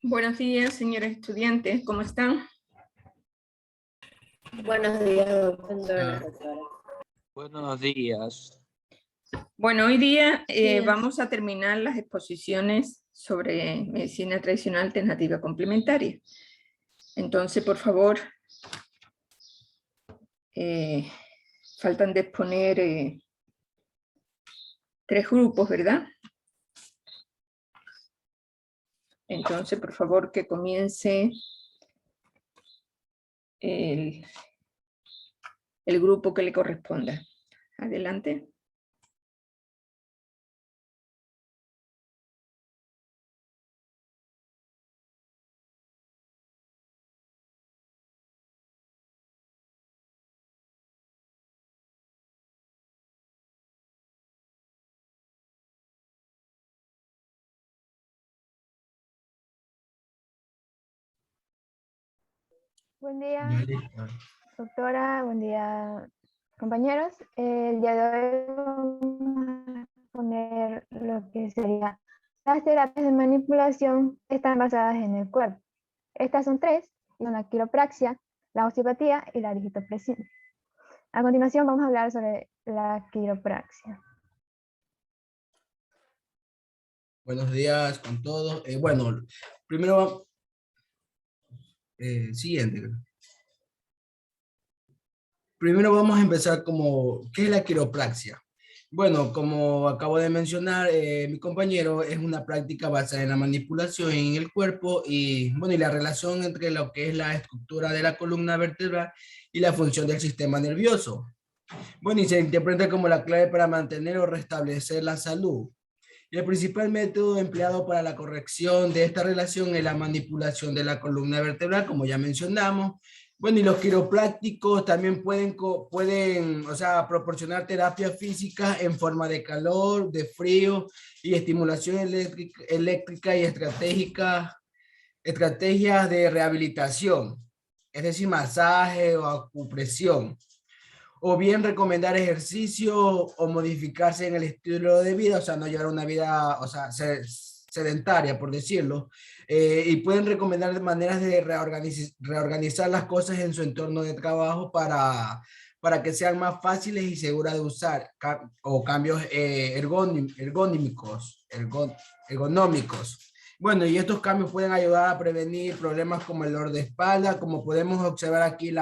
Buenos días, señores estudiantes, ¿cómo están? Buenos días, doctora. Buenos días. Bueno, hoy día Días. vamos a terminar las exposiciones sobre medicina tradicional alternativa complementaria. Entonces, por favor, faltan de exponer 3 grupos, ¿verdad? Entonces, por favor, que comience el grupo que le corresponda. Adelante. Buen día, doctora, buen día, compañeros. El día de hoy vamos a poner lo que sería las terapias de manipulación que están basadas en el cuerpo. Estas son 3, son la quiropraxia, la osteopatía y la digitopresión. A continuación vamos a hablar sobre la quiropraxia. Buenos días con todos. Bueno, primero, siguiente. Primero vamos a empezar ¿qué es la quiropraxia? Bueno, como acabo de mencionar, mi compañero, es una práctica basada en la manipulación en el cuerpo y la relación entre lo que es la estructura de la columna vertebral y la función del sistema nervioso. Bueno, y se interpreta como la clave para mantener o restablecer la salud. Y el principal método empleado para la corrección de esta relación es la manipulación de la columna vertebral, como ya mencionamos. Bueno, y los quiroprácticos también pueden proporcionar terapia física en forma de calor, de frío y estimulación eléctrica y estrategias de rehabilitación, es decir, masaje o acupresión. O bien recomendar ejercicio o modificarse en el estilo de vida, o sea, no llevar una vida, sedentaria, por decirlo. Y pueden recomendar maneras de reorganizar las cosas en su entorno de trabajo para que sean más fáciles y seguras de usar, o cambios ergonómicos. Bueno, y estos cambios pueden ayudar a prevenir problemas como el dolor de espalda, como podemos observar aquí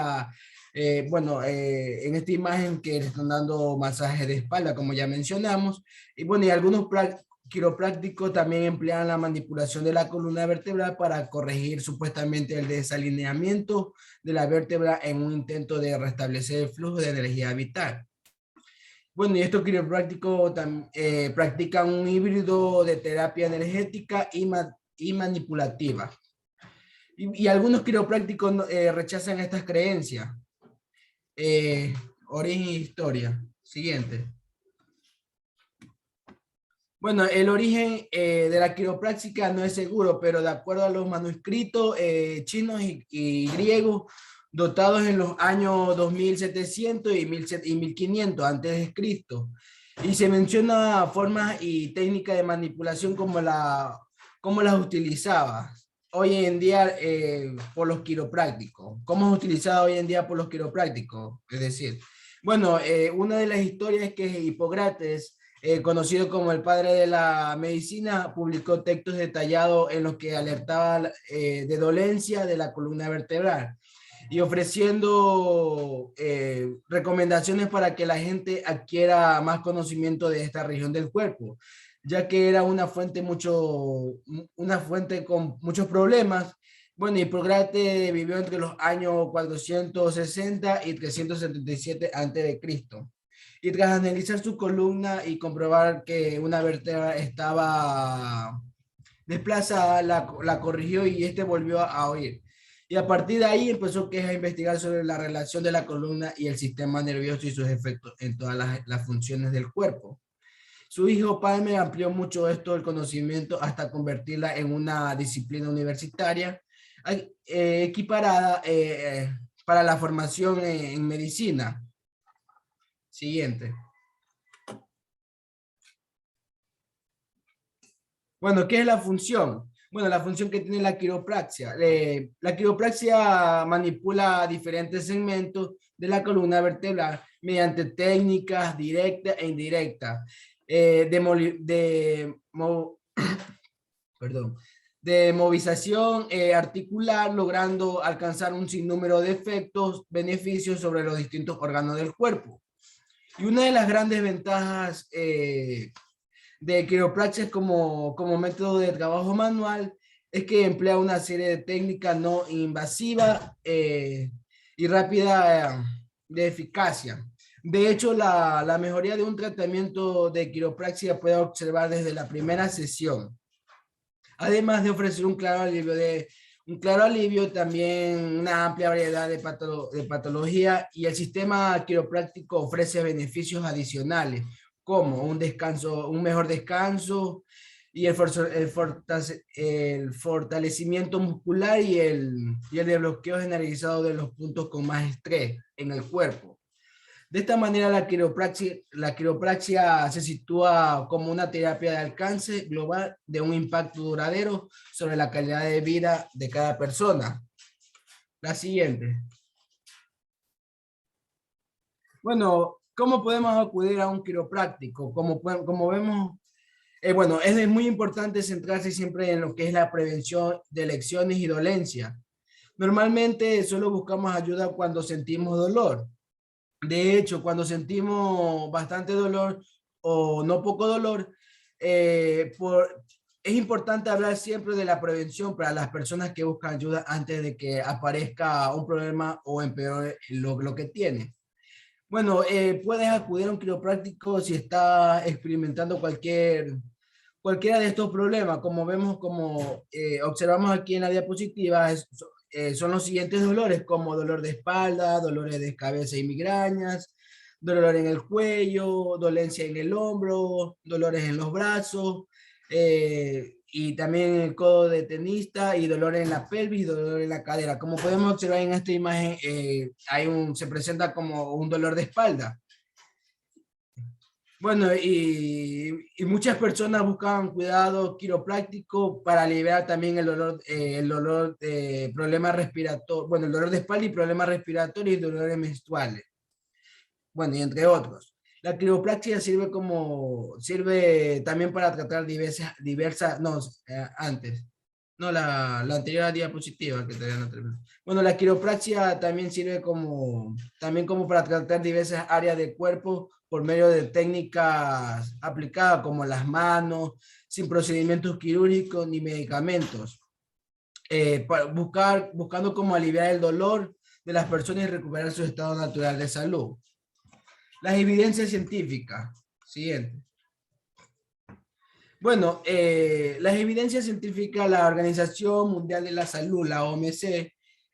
en esta imagen que le están dando masaje de espalda, como ya mencionamos. Y bueno, y algunos quiroprácticos también emplean la manipulación de la columna vertebral para corregir supuestamente el desalineamiento de la vértebra en un intento de restablecer el flujo de energía vital. Bueno, y estos quiroprácticos practican un híbrido de terapia energética y manipulativa. Y algunos quiroprácticos rechazan estas creencias. Origen e historia. Siguiente. Bueno, el origen de la quiropráctica no es seguro, pero de acuerdo a los manuscritos chinos y griegos, dotados en los años 2700 y 1500 antes de Cristo, y se menciona formas y técnicas de manipulación como las utilizaba hoy en día por los quiroprácticos. ¿Cómo es utilizada hoy en día por los quiroprácticos? Es decir, bueno, una de las historias es que Hipócrates, conocido como el padre de la medicina, publicó textos detallados en los que alertaba de dolencia de la columna vertebral y ofreciendo recomendaciones para que la gente adquiera más conocimiento de esta región del cuerpo, ya que era una fuente con muchos problemas. Bueno, Hipócrates vivió entre los años 460 y 377 a.C. Y tras analizar su columna y comprobar que una vértebra estaba desplazada, la corrigió y este volvió a oír. Y a partir de ahí empezó a investigar sobre la relación de la columna y el sistema nervioso y sus efectos en todas las funciones del cuerpo. Su hijo Palmer amplió mucho el conocimiento hasta convertirla en una disciplina universitaria equiparada para la formación en medicina. Siguiente. Bueno, ¿qué es la función? Bueno, la función que tiene la quiropraxia. La quiropraxia manipula diferentes segmentos de la columna vertebral mediante técnicas directas e indirectas de movilización articular, logrando alcanzar un sinnúmero de efectos, beneficios sobre los distintos órganos del cuerpo. Y una de las grandes ventajas de quiropraxia como método de trabajo manual es que emplea una serie de técnicas no invasivas y rápida de eficacia. De hecho, la mejoría de un tratamiento de quiropraxia puede observar desde la primera sesión. Además de ofrecer un claro alivio, también una amplia variedad de patología, y el sistema quiropráctico ofrece beneficios adicionales como un mejor descanso y el fortalecimiento muscular y el desbloqueo generalizado de los puntos con más estrés en el cuerpo. De esta manera, la quiropraxia se sitúa como una terapia de alcance global de un impacto duradero sobre la calidad de vida de cada persona. La siguiente. Bueno, ¿cómo podemos acudir a un quiropráctico? Como vemos, bueno, es muy importante centrarse siempre en lo que es la prevención de lesiones y dolencias. Normalmente solo buscamos ayuda cuando sentimos dolor. De hecho, cuando sentimos bastante dolor o no poco dolor, es importante hablar siempre de la prevención para las personas que buscan ayuda antes de que aparezca un problema o empeore lo que tiene. Bueno, puedes acudir a un quiropráctico si está experimentando cualquiera de estos problemas. Como vemos, observamos aquí en la diapositiva, son los siguientes dolores, como dolor de espalda, dolores de cabeza y migrañas, dolor en el cuello, dolencia en el hombro, dolores en los brazos, y también en el codo de tenista, y dolor en la pelvis y dolor en la cadera. Como podemos observar en esta imagen, se presenta como un dolor de espalda. Bueno, y muchas personas buscan cuidado quiropráctico para aliviar también el dolor de problemas respiratorios, bueno, el dolor de espalda y problemas respiratorios y dolores menstruales. Bueno, y entre otros. La quiropraxia sirve también para tratar la anterior diapositiva que todavía no terminó. Bueno, la quiropraxia también sirve como para tratar diversas áreas del cuerpo por medio de técnicas aplicadas como las manos, sin procedimientos quirúrgicos ni medicamentos, buscando cómo aliviar el dolor de las personas y recuperar su estado natural de salud. Las evidencias científicas. Siguiente. Bueno, las evidencias científicas, la Organización Mundial de la Salud, la OMS,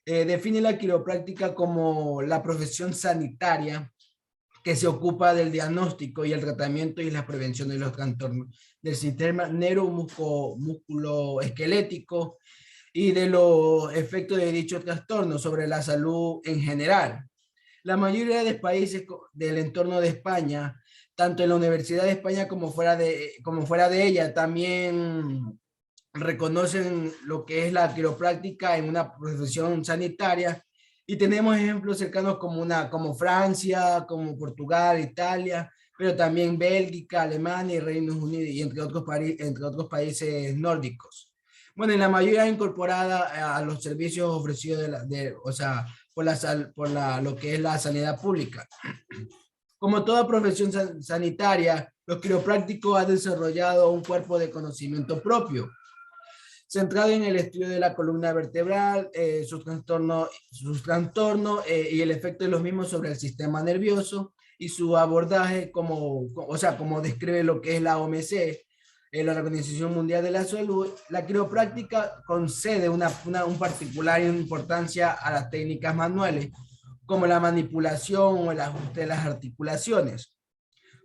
define la quiropráctica como la profesión sanitaria que se ocupa del diagnóstico y el tratamiento y la prevención de los trastornos del sistema neuromusculoesquelético y de los efectos de dicho trastorno sobre la salud en general. La mayoría de países del entorno de España, tanto en la Universidad de España como fuera de ella, también reconocen lo que es la quiropráctica en una profesión sanitaria, y tenemos ejemplos cercanos como Francia, como Portugal, Italia, pero también Bélgica, Alemania y Reino Unido, y entre otros países nórdicos. Bueno, en la mayoría incorporada a los servicios ofrecidos por lo que es la sanidad pública. Como toda profesión sanitaria, los quiroprácticos han desarrollado un cuerpo de conocimiento propio, centrado en el estudio de la columna vertebral, sus trastornos y el efecto de los mismos sobre el sistema nervioso, y su abordaje como describe lo que es la OMS, la Organización Mundial de la Salud. La quiropráctica concede una particular importancia a las técnicas manuales, como la manipulación o el ajuste de las articulaciones.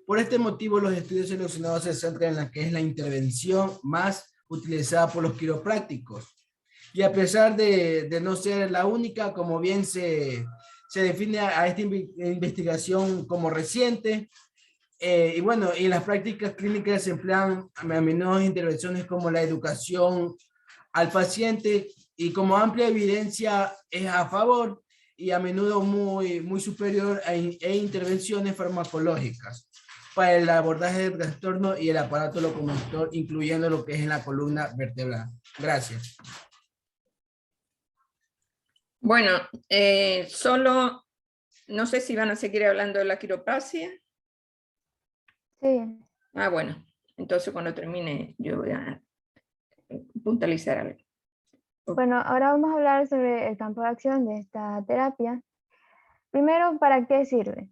Por este motivo, los estudios seleccionados se centran en la que es la intervención más utilizada por los quiroprácticos. Y a pesar de no ser la única, como bien se define a esta investigación como reciente, y bueno, en las prácticas clínicas se emplean a menudo intervenciones como la educación al paciente y como amplia evidencia es a favor y a menudo muy superior e intervenciones farmacológicas para el abordaje del trastorno y el aparato locomotor, incluyendo lo que es en la columna vertebral. Gracias. Bueno, solo, no sé si van a seguir hablando de la quiropraxia. Sí. Ah, bueno, entonces cuando termine yo voy a puntualizar algo. Bueno, ahora vamos a hablar sobre el campo de acción de esta terapia. Primero, ¿para qué sirve?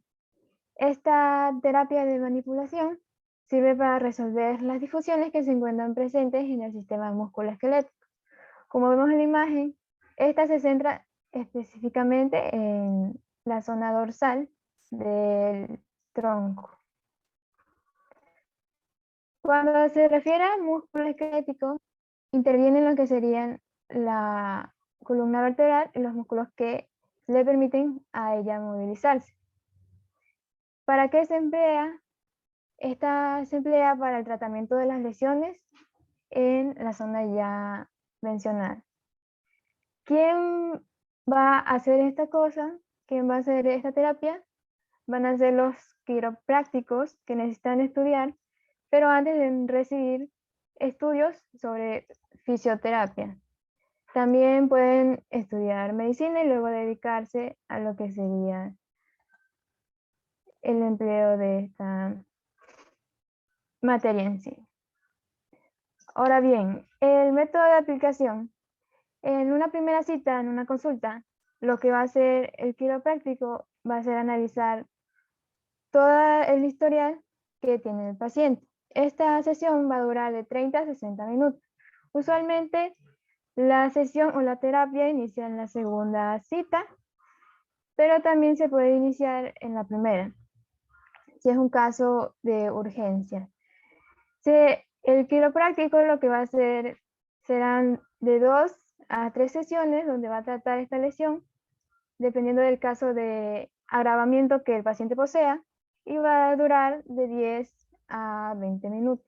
Esta terapia de manipulación sirve para resolver las disfunciones que se encuentran presentes en el sistema musculoesquelético. Como vemos en la imagen, esta se centra específicamente en la zona dorsal del tronco. Cuando se refiere a músculo esquelético, intervienen lo que serían la columna vertebral y los músculos que le permiten a ella movilizarse. ¿Para qué se emplea? Esta se emplea para el tratamiento de las lesiones en la zona ya mencionada. ¿Quién va a hacer esta cosa? ¿Quién va a hacer esta terapia? Van a ser los quiroprácticos que necesitan estudiar, pero antes de recibir estudios sobre fisioterapia. También pueden estudiar medicina y luego dedicarse a lo que sería el empleo de esta materia en sí. Ahora bien, el método de aplicación. En una primera cita, en una consulta, lo que va a hacer el quiropráctico va a ser analizar todo el historial que tiene el paciente. Esta sesión va a durar de 30 a 60 minutos. Usualmente la sesión o la terapia inicia en la segunda cita, pero también se puede iniciar en la primera, si es un caso de urgencia. El quiropráctico lo que va a hacer serán de 2 a 3 sesiones donde va a tratar esta lesión, dependiendo del caso de agravamiento que el paciente posea, y va a durar de 10 a 20 minutos.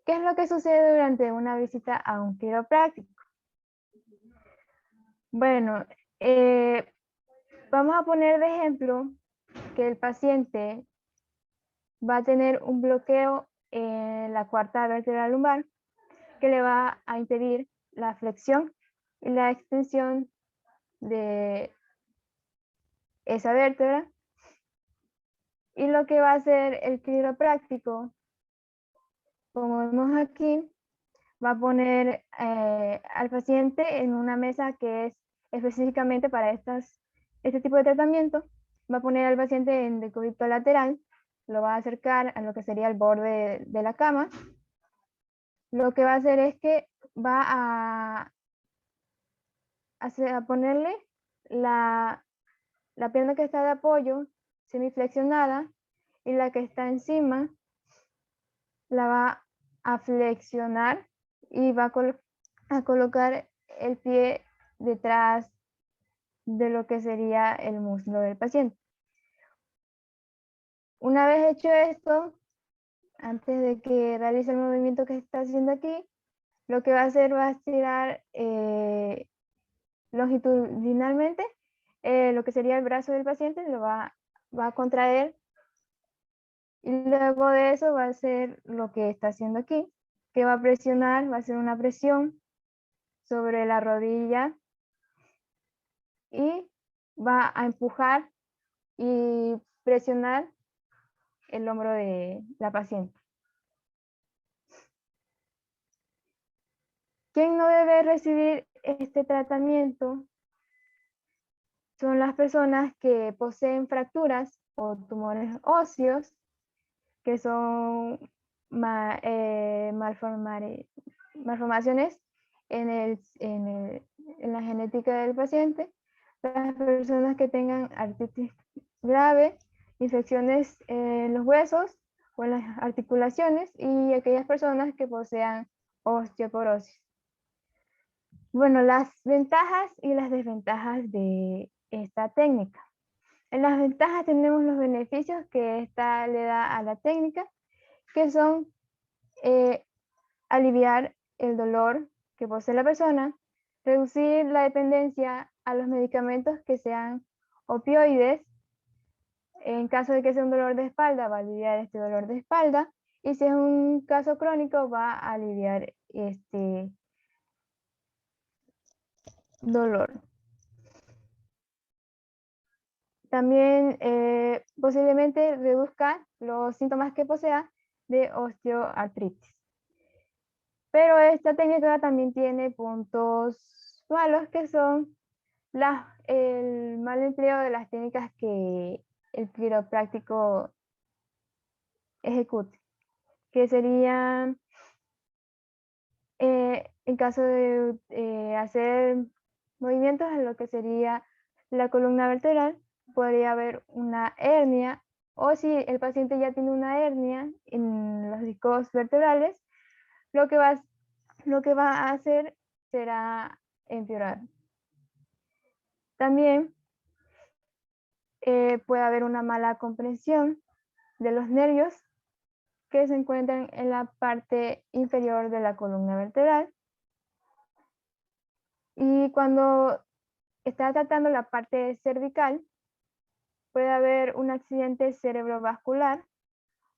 ¿Qué es lo que sucede durante una visita a un quiropráctico? Bueno, vamos a poner de ejemplo que el paciente va a tener un bloqueo en la cuarta vértebra lumbar que le va a impedir la flexión y la extensión de esa vértebra. Y lo que va a hacer el quiropráctico, como vemos aquí, va a poner al paciente en una mesa que es específicamente para este tipo de tratamiento. Va a poner al paciente en decúbito lateral, lo va a acercar a lo que sería el borde de la cama. Lo que va a hacer es que va a ponerle la pierna que está de apoyo semiflexionada y la que está encima la va a flexionar y va a colocar el pie detrás de lo que sería el muslo del paciente. Una vez hecho esto, antes de que realice el movimiento que está haciendo aquí, lo que va a hacer va a estirar longitudinalmente lo que sería el brazo del paciente, lo va a contraer y luego de eso va a hacer lo que está haciendo aquí, que va a presionar, va a hacer una presión sobre la rodilla y va a empujar y presionar el hombro de la paciente. ¿Quién no debe recibir este tratamiento? Son las personas que poseen fracturas o tumores óseos, que son malformaciones en la genética del paciente, las personas que tengan artritis grave, infecciones en los huesos o en las articulaciones y aquellas personas que posean osteoporosis. Bueno, las ventajas y las desventajas de esta técnica. En las ventajas tenemos los beneficios que esta le da a la técnica, que son aliviar el dolor que posee la persona, reducir la dependencia a los medicamentos que sean opioides. En caso de que sea un dolor de espalda, va a aliviar este dolor de espalda, y si es un caso crónico, va a aliviar este dolor. También posiblemente reduzca los síntomas que posea de osteoartritis. Pero esta técnica también tiene puntos malos, que son el mal empleo de las técnicas que el quiropráctico ejecute, que serían, en caso de hacer movimientos en lo que sería la columna vertebral, podría haber una hernia, o si el paciente ya tiene una hernia en los discos vertebrales, lo que va a hacer será empeorar. También puede haber una mala comprensión de los nervios que se encuentran en la parte inferior de la columna vertebral. Y cuando está tratando la parte cervical, puede haber un accidente cerebrovascular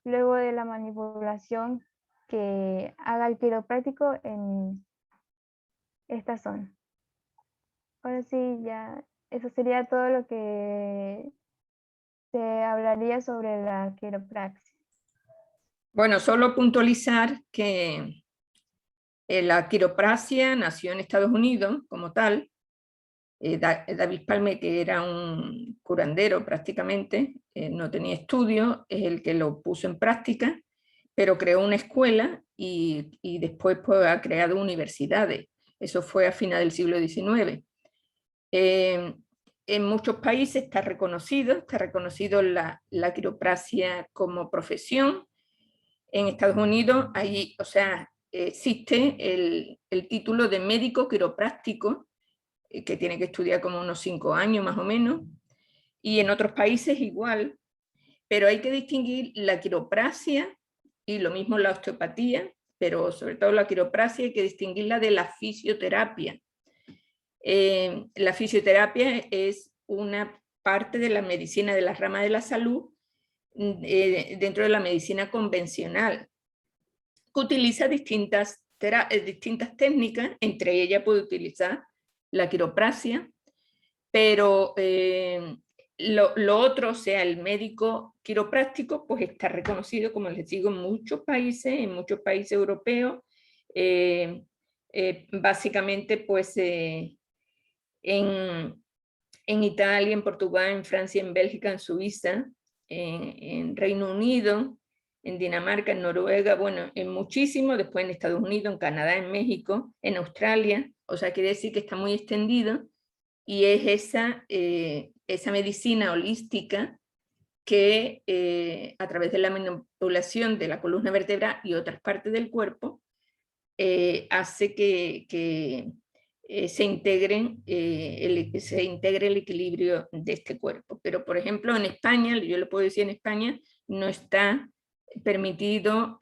luego de la manipulación que haga el quiropráctico en esta zona. Ahora sí, ya eso sería todo lo que se hablaría sobre la quiropraxia. Bueno, solo puntualizar que la quiropraxia nació en Estados Unidos como tal. David Palmer, que era un curandero prácticamente, no tenía estudio, es el que lo puso en práctica, pero creó una escuela y después pues, ha creado universidades. Eso fue a finales del siglo XIX. En muchos países está reconocido la quiropraxia como profesión. En Estados Unidos hay, o sea, existe el título de médico quiropráctico, que tiene que estudiar como unos 5 años más o menos, y en otros países igual, pero hay que distinguir la quiropraxia y lo mismo la osteopatía, pero sobre todo la quiropraxia hay que distinguirla de la fisioterapia. La fisioterapia es una parte de la medicina, de la rama de la salud, dentro de la medicina convencional, que utiliza distintas técnicas, entre ellas puede utilizar la quiropraxia, pero lo otro, o sea, el médico quiropráctico, pues está reconocido, como les digo, en muchos países europeos, básicamente pues en Italia, en Portugal, en Francia, en Bélgica, en Suiza, en Reino Unido, en Dinamarca, en Noruega, bueno, en muchísimos, después en Estados Unidos, en Canadá, en México, en Australia, o sea, quiere decir que está muy extendido, y es esa medicina holística que a través de la manipulación de la columna vertebral y otras partes del cuerpo, hace que se integre el equilibrio de este cuerpo. Pero, por ejemplo, en España, yo le puedo decir, en España no está permitido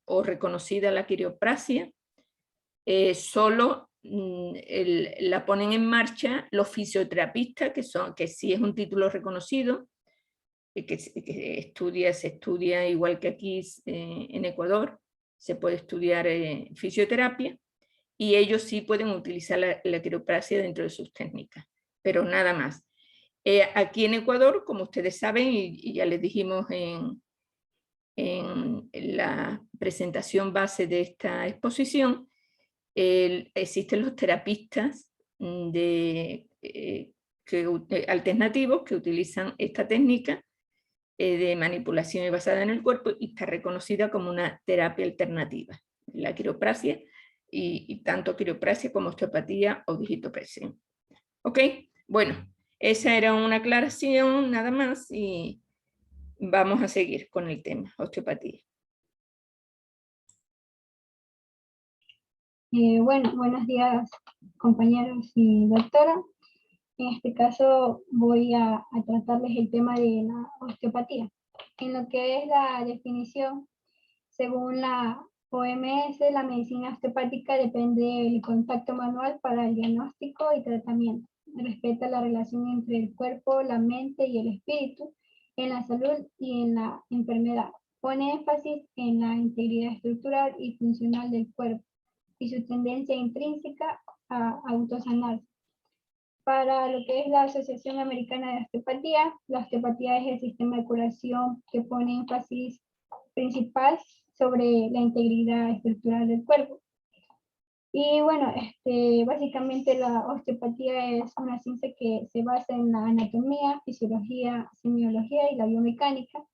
o reconocida la quiropraxia, solo la ponen en marcha los fisioterapistas, que sí es un título reconocido, que se estudia igual que aquí en Ecuador, se puede estudiar fisioterapia, y ellos sí pueden utilizar la quiropraxia dentro de sus técnicas, pero nada más. Aquí en Ecuador, como ustedes saben, y ya les dijimos en la presentación base de esta exposición, existen los terapistas alternativos que utilizan esta técnica de manipulación basada en el cuerpo, y está reconocida como una terapia alternativa, la quiropraxia, y tanto quiropraxia como osteopatía o digitopresión. ¿Ok? Bueno, esa era una aclaración nada más, y vamos a seguir con el tema, osteopatía. Bueno, buenos días, compañeros y doctora. En este caso voy a tratarles el tema de la osteopatía. En lo que es la definición, según la OMS, la medicina osteopática depende del contacto manual para el diagnóstico y tratamiento. Respeta la relación entre el cuerpo, la mente y el espíritu en la salud y en la enfermedad. Pone énfasis en la integridad estructural y funcional del cuerpo y su tendencia intrínseca a autosanarse. Para lo que es la Asociación Americana de Osteopatía, la osteopatía es el sistema de curación que pone énfasis principal sobre la integridad estructural del cuerpo. Y bueno, básicamente la osteopatía es una ciencia que se basa en la anatomía, fisiología, semiología y la biomecánica.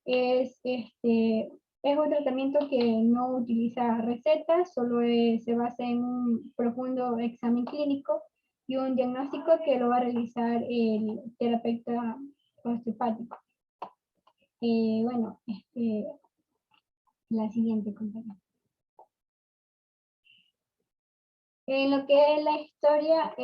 Es un tratamiento que no utiliza recetas, solo se basa en un profundo examen clínico y un diagnóstico que lo va a realizar el terapeuta osteopático. Bueno, la siguiente, compañera. En lo que es la historia,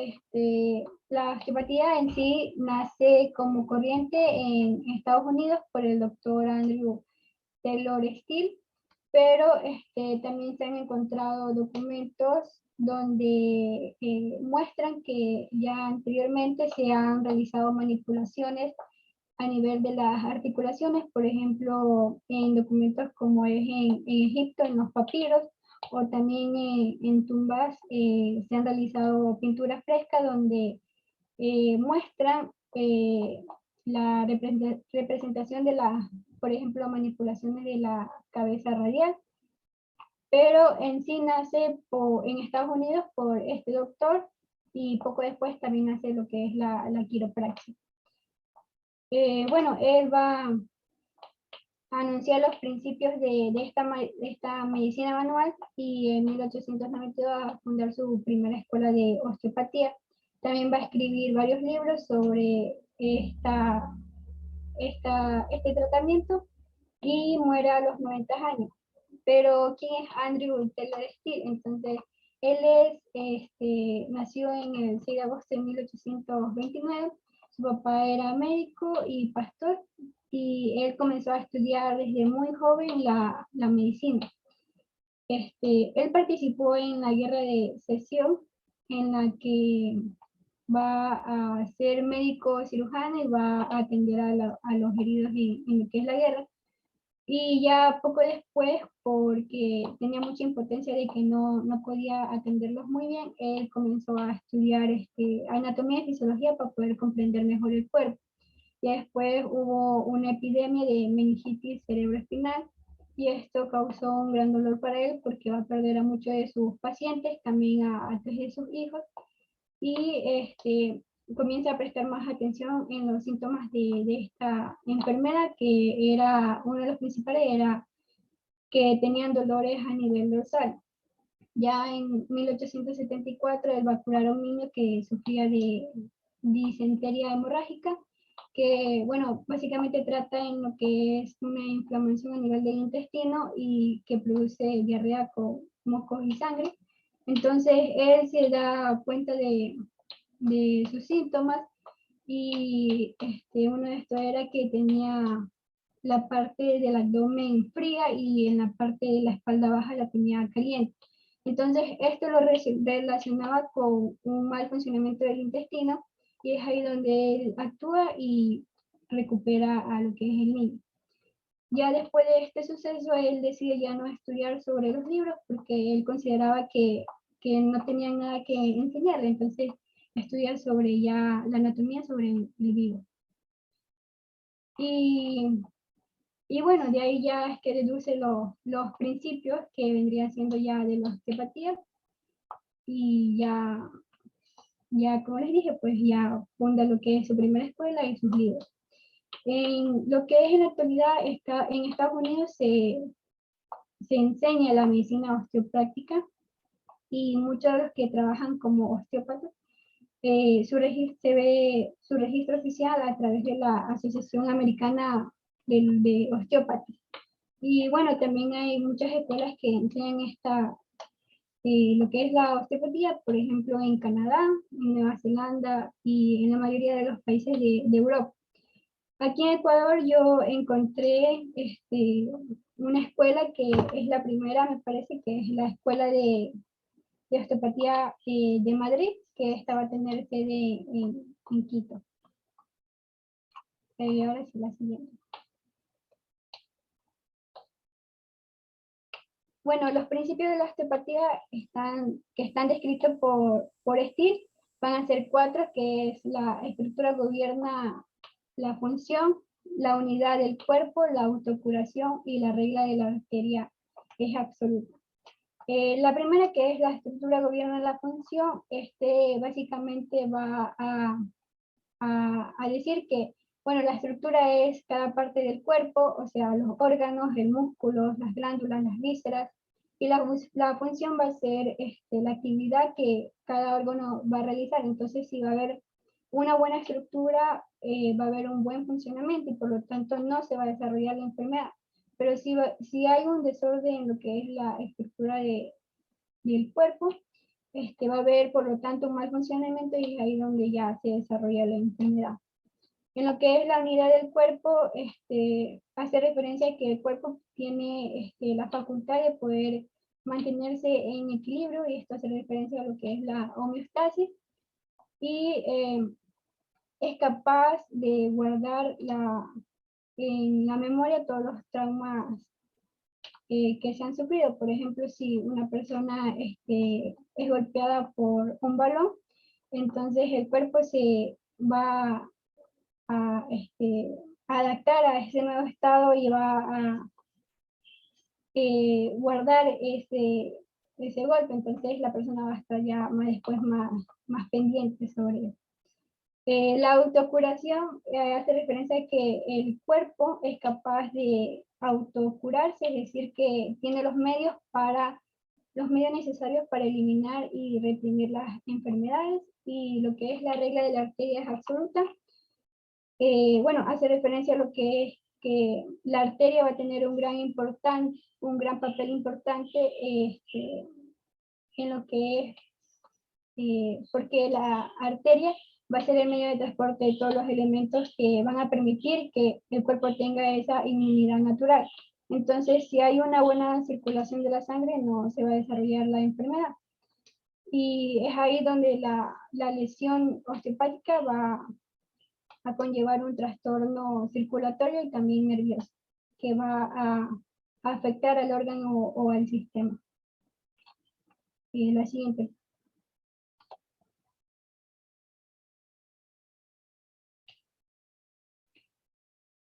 la osteopatía en sí nace como corriente en Estados Unidos por el doctor Andrew Taylor Still, pero también se han encontrado documentos donde muestran que ya anteriormente se han realizado manipulaciones a nivel de las articulaciones, por ejemplo, en documentos como es en Egipto, en los papiros, o también en tumbas se han realizado pinturas frescas donde muestran la representación de las, por ejemplo, manipulaciones de la cabeza radial, pero en sí nace en Estados Unidos por este doctor y poco después también nace lo que es la quiropraxia. Bueno, él va a anunciar los principios de esta medicina manual y en 1892 va a fundar su primera escuela de osteopatía. También va a escribir varios libros sobre este tratamiento y muere a los 90 años. Pero ¿quién es Andrew Taylor Still? Entonces, él nació en el 6 de agosto de 1829. Su papá era médico y pastor y él comenzó a estudiar desde muy joven la medicina. Él participó en la Guerra de Secesión, en la que va a ser médico cirujano y va a atender a los heridos en lo que es la guerra. Y ya poco después, porque tenía mucha impotencia de que no podía atenderlos muy bien, él comenzó a estudiar anatomía y fisiología para poder comprender mejor el cuerpo. Y después hubo una epidemia de meningitis cerebroespinal y esto causó un gran dolor para él porque va a perder a muchos de sus pacientes, también a 3 de sus hijos. Y comienza a prestar más atención en los síntomas de esta enfermedad, que era uno de los principales, era que tenían dolores a nivel dorsal. Ya en 1874 él va a curar a un niño que sufría de disentería hemorrágica, que bueno, básicamente trata en lo que es una inflamación a nivel del intestino y que produce diarrea con mocos y sangre. Entonces él se da cuenta de sus síntomas y uno de estos era que tenía la parte del abdomen fría y en la parte de la espalda baja la tenía caliente. Entonces esto lo relacionaba con un mal funcionamiento del intestino y es ahí donde él actúa y recupera a lo que es el niño. Ya después de este suceso él decide ya no estudiar sobre los libros porque él consideraba que no tenían nada que enseñarle, entonces estudiar sobre ya la anatomía sobre el vivo. Y bueno, de ahí ya es que deduce los principios que vendrían siendo ya de la osteopatía y ya como les dije, pues ya funda lo que es su primera escuela y sus libros. En lo que es en la actualidad, en Estados Unidos se enseña la medicina osteopráctica y muchos de los que trabajan como osteópatas se ve su registro oficial a través de la Asociación Americana de Osteópatas. Y bueno, también hay muchas escuelas que enseñan lo que es la osteopatía, por ejemplo, en Canadá, en Nueva Zelanda y en la mayoría de los países de Europa. Aquí en Ecuador yo encontré una escuela que es la primera, me parece que es la Escuela de Osteopatía de Madrid, que esta va a tener sede en Quito. Ahora sí, la siguiente. Bueno, los principios de la osteopatía que están descritos por Steele van a ser 4, que es la estructura gobierna la función, la unidad del cuerpo, la autocuración y la regla de la arteria es absoluta. La primera, que es la estructura gobierna la función, básicamente va a decir que, bueno, la estructura es cada parte del cuerpo, o sea, los órganos, el músculo, las glándulas, las vísceras, y la función va a ser la actividad que cada órgano va a realizar. Entonces, si va a haber una buena estructura, va a haber un buen funcionamiento y por lo tanto no se va a desarrollar la enfermedad. Pero si hay un desorden en lo que es la estructura del cuerpo, va a haber por lo tanto un mal funcionamiento y es ahí donde ya se desarrolla la enfermedad. En lo que es la unidad del cuerpo, hace referencia a que el cuerpo tiene la facultad de poder mantenerse en equilibrio, y esto hace referencia a lo que es la homeostasis, y es capaz de guardar en la memoria todos los traumas que se han sufrido. Por ejemplo, si una persona es golpeada por un balón, entonces el cuerpo se va a adaptar a ese nuevo estado y va a guardar ese golpe. Entonces la persona va a estar ya después más pendiente sobre eso. La autocuración hace referencia a que el cuerpo es capaz de autocurarse, es decir, que tiene los medios necesarios para eliminar y reprimir las enfermedades, y lo que es la regla de la arteria es absoluta. Bueno, hace referencia a lo que es que la arteria va a tener un gran papel importante en lo que es, porque la arteria va a ser el medio de transporte de todos los elementos que van a permitir que el cuerpo tenga esa inmunidad natural. Entonces, si hay una buena circulación de la sangre, no se va a desarrollar la enfermedad. Y es ahí donde la lesión osteopática va a conllevar un trastorno circulatorio y también nervioso, que va a afectar al órgano o al sistema. La siguiente.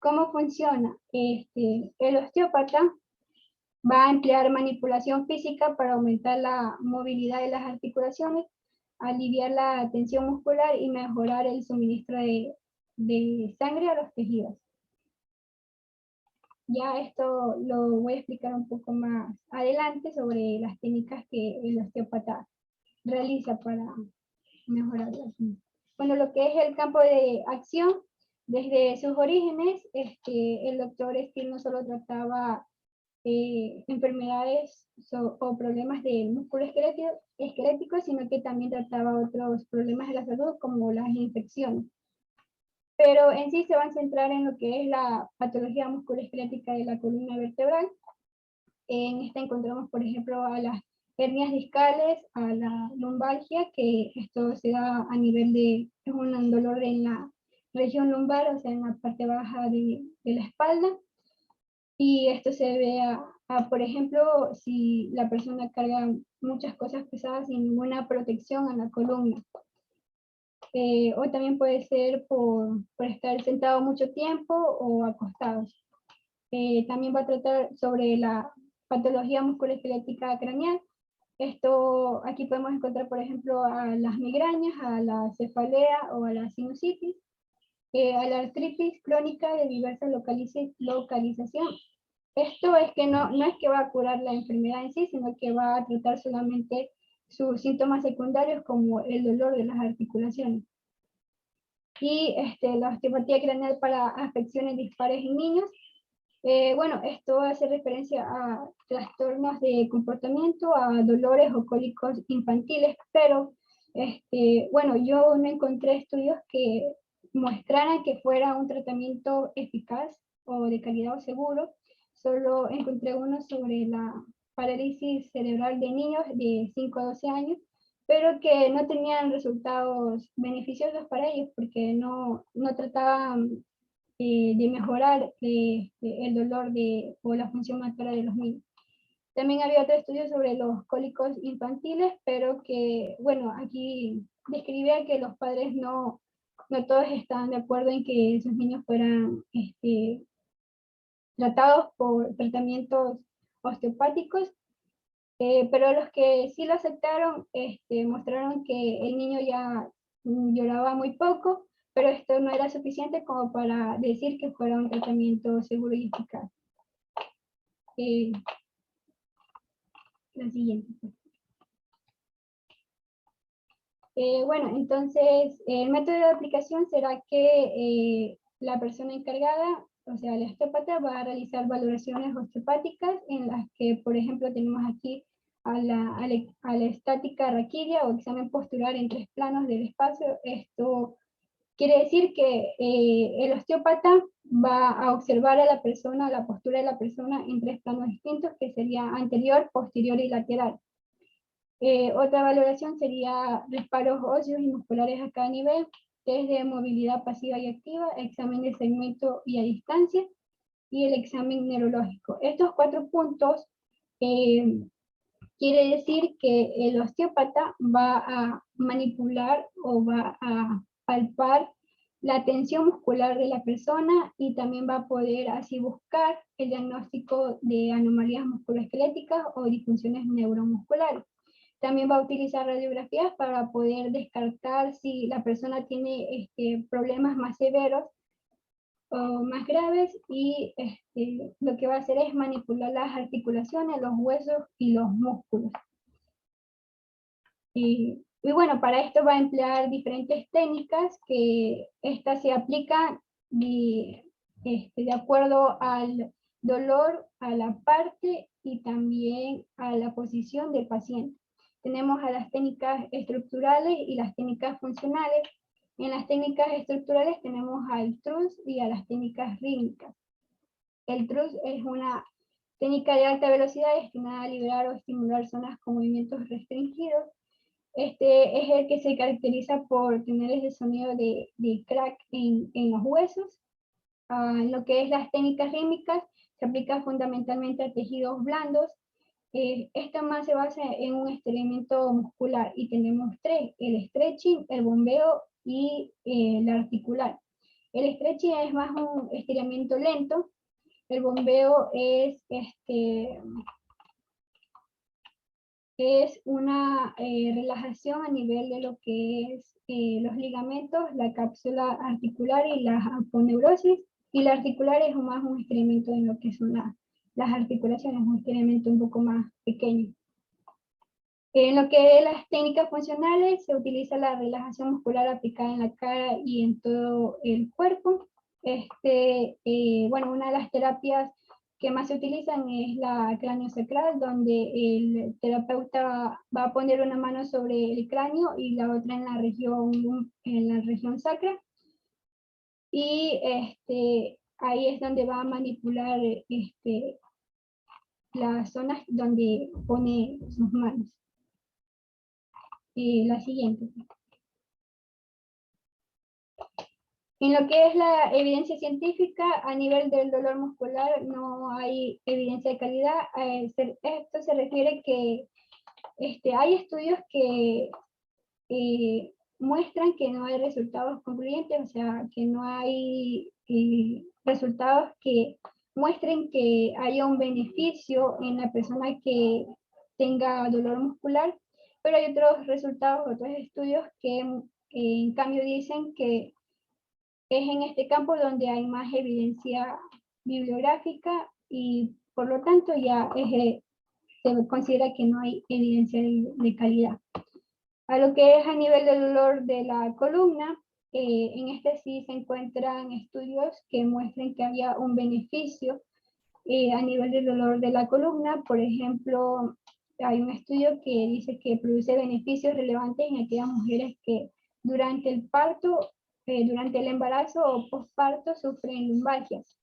¿Cómo funciona? El osteópata va a emplear manipulación física para aumentar la movilidad de las articulaciones, aliviar la tensión muscular y mejorar el suministro de sangre a los tejidos. Ya esto lo voy a explicar un poco más adelante sobre las técnicas que el osteópata realiza para mejorarlas. Bueno, lo que es el campo de acción, desde sus orígenes, el doctor Steele no solo trataba enfermedades o problemas del músculo esquelético, sino que también trataba otros problemas de la salud, como las infecciones. Pero en sí se van a centrar en lo que es la patología musculoesquelética de la columna vertebral. En esta encontramos, por ejemplo, a las hernias discales, a la lumbalgia, que esto se da a nivel es un dolor en la región lumbar, o sea, en la parte baja de la espalda. Y esto se debe por ejemplo, si la persona carga muchas cosas pesadas sin ninguna protección a la columna. O también puede ser por estar sentado mucho tiempo o acostados. También va a tratar sobre la patología musculoesquelética craneal. Esto, aquí podemos encontrar, por ejemplo, a las migrañas, a la cefalea o a la sinusitis, a la artritis crónica de diversa localización. Esto es que no es que va a curar la enfermedad en sí, sino que va a tratar solamente sus síntomas secundarios, como el dolor de las articulaciones. Y la osteopatía craneal para afecciones dispares en niños. Bueno, esto hace referencia a trastornos de comportamiento, a dolores o cólicos infantiles, pero bueno, yo no encontré estudios que mostraran que fuera un tratamiento eficaz o de calidad o seguro, solo encontré uno sobre la parálisis cerebral de niños de 5 a 12 años, pero que no tenían resultados beneficiosos para ellos porque no trataban de mejorar el dolor o la función motora de los niños. También había otro estudio sobre los cólicos infantiles, pero que, bueno, aquí describía que los padres no todos estaban de acuerdo en que esos niños fueran tratados por tratamientos osteopáticos, pero los que sí lo aceptaron mostraron que el niño ya lloraba muy poco, pero esto no era suficiente como para decir que fuera un tratamiento seguro y eficaz. La siguiente. Bueno, entonces el método de aplicación será que la persona encargada, o sea, el osteópata, va a realizar valoraciones osteopáticas en las que, por ejemplo, tenemos aquí a la estática raquídea o examen postural en 3 planos del espacio. Esto quiere decir que el osteópata va a observar a la persona, la postura de la persona en 3 planos distintos, que sería anterior, posterior y lateral. Otra valoración sería reparos óseos y musculares a cada nivel, test de movilidad pasiva y activa, examen de segmento y a distancia, y el examen neurológico. Estos 4 puntos quiere decir que el osteópata va a manipular o va a palpar la tensión muscular de la persona y también va a poder así buscar el diagnóstico de anomalías musculoesqueléticas o disfunciones neuromusculares. También va a utilizar radiografías para poder descartar si la persona tiene problemas más severos o más graves, y lo que va a hacer es manipular las articulaciones, los huesos y los músculos. Y bueno, para esto va a emplear diferentes técnicas que estas se aplican de acuerdo al dolor, a la parte y también a la posición del paciente. Tenemos a las técnicas estructurales y las técnicas funcionales. En las técnicas estructurales tenemos al TRUS y a las técnicas rítmicas. El TRUS es una técnica de alta velocidad destinada a liberar o estimular zonas con movimientos restringidos. Este es el que se caracteriza por tener ese sonido de crack en los huesos. En lo que es las técnicas rítmicas, se aplica fundamentalmente a tejidos blandos. Esto más se basa en un estiramiento muscular y tenemos 3, el stretching, el bombeo y el articular. El stretching es más un estiramiento lento, el bombeo es una relajación a nivel de lo que es los ligamentos, la cápsula articular y la aponeurosis, y la articular es más un estiramiento en lo que son las articulaciones, un estiramiento un poco más pequeño. En lo que es las técnicas funcionales, se utiliza la relajación muscular aplicada en la cara y en todo el cuerpo. Bueno, una de las terapias que más se utilizan es la craniosacral, donde el terapeuta va a poner una mano sobre el cráneo y la otra en la región sacra. Y ahí es donde va a manipular las zonas donde pone sus manos. La siguiente. En lo que es la evidencia científica, a nivel del dolor muscular no hay evidencia de calidad. Esto se refiere que hay estudios que muestran que no hay resultados concluyentes, o sea, que no hay resultados que muestren que haya un beneficio en la persona que tenga dolor muscular, pero hay otros resultados, otros estudios que en cambio dicen que es en este campo donde hay más evidencia bibliográfica y por lo tanto ya se considera que no hay evidencia de calidad. A lo que es a nivel del dolor de la columna, en este sí se encuentran estudios que muestran que había un beneficio a nivel del dolor de la columna. Por ejemplo, hay un estudio que dice que produce beneficios relevantes en aquellas mujeres que durante el parto, durante el embarazo o posparto sufren lumbalgias.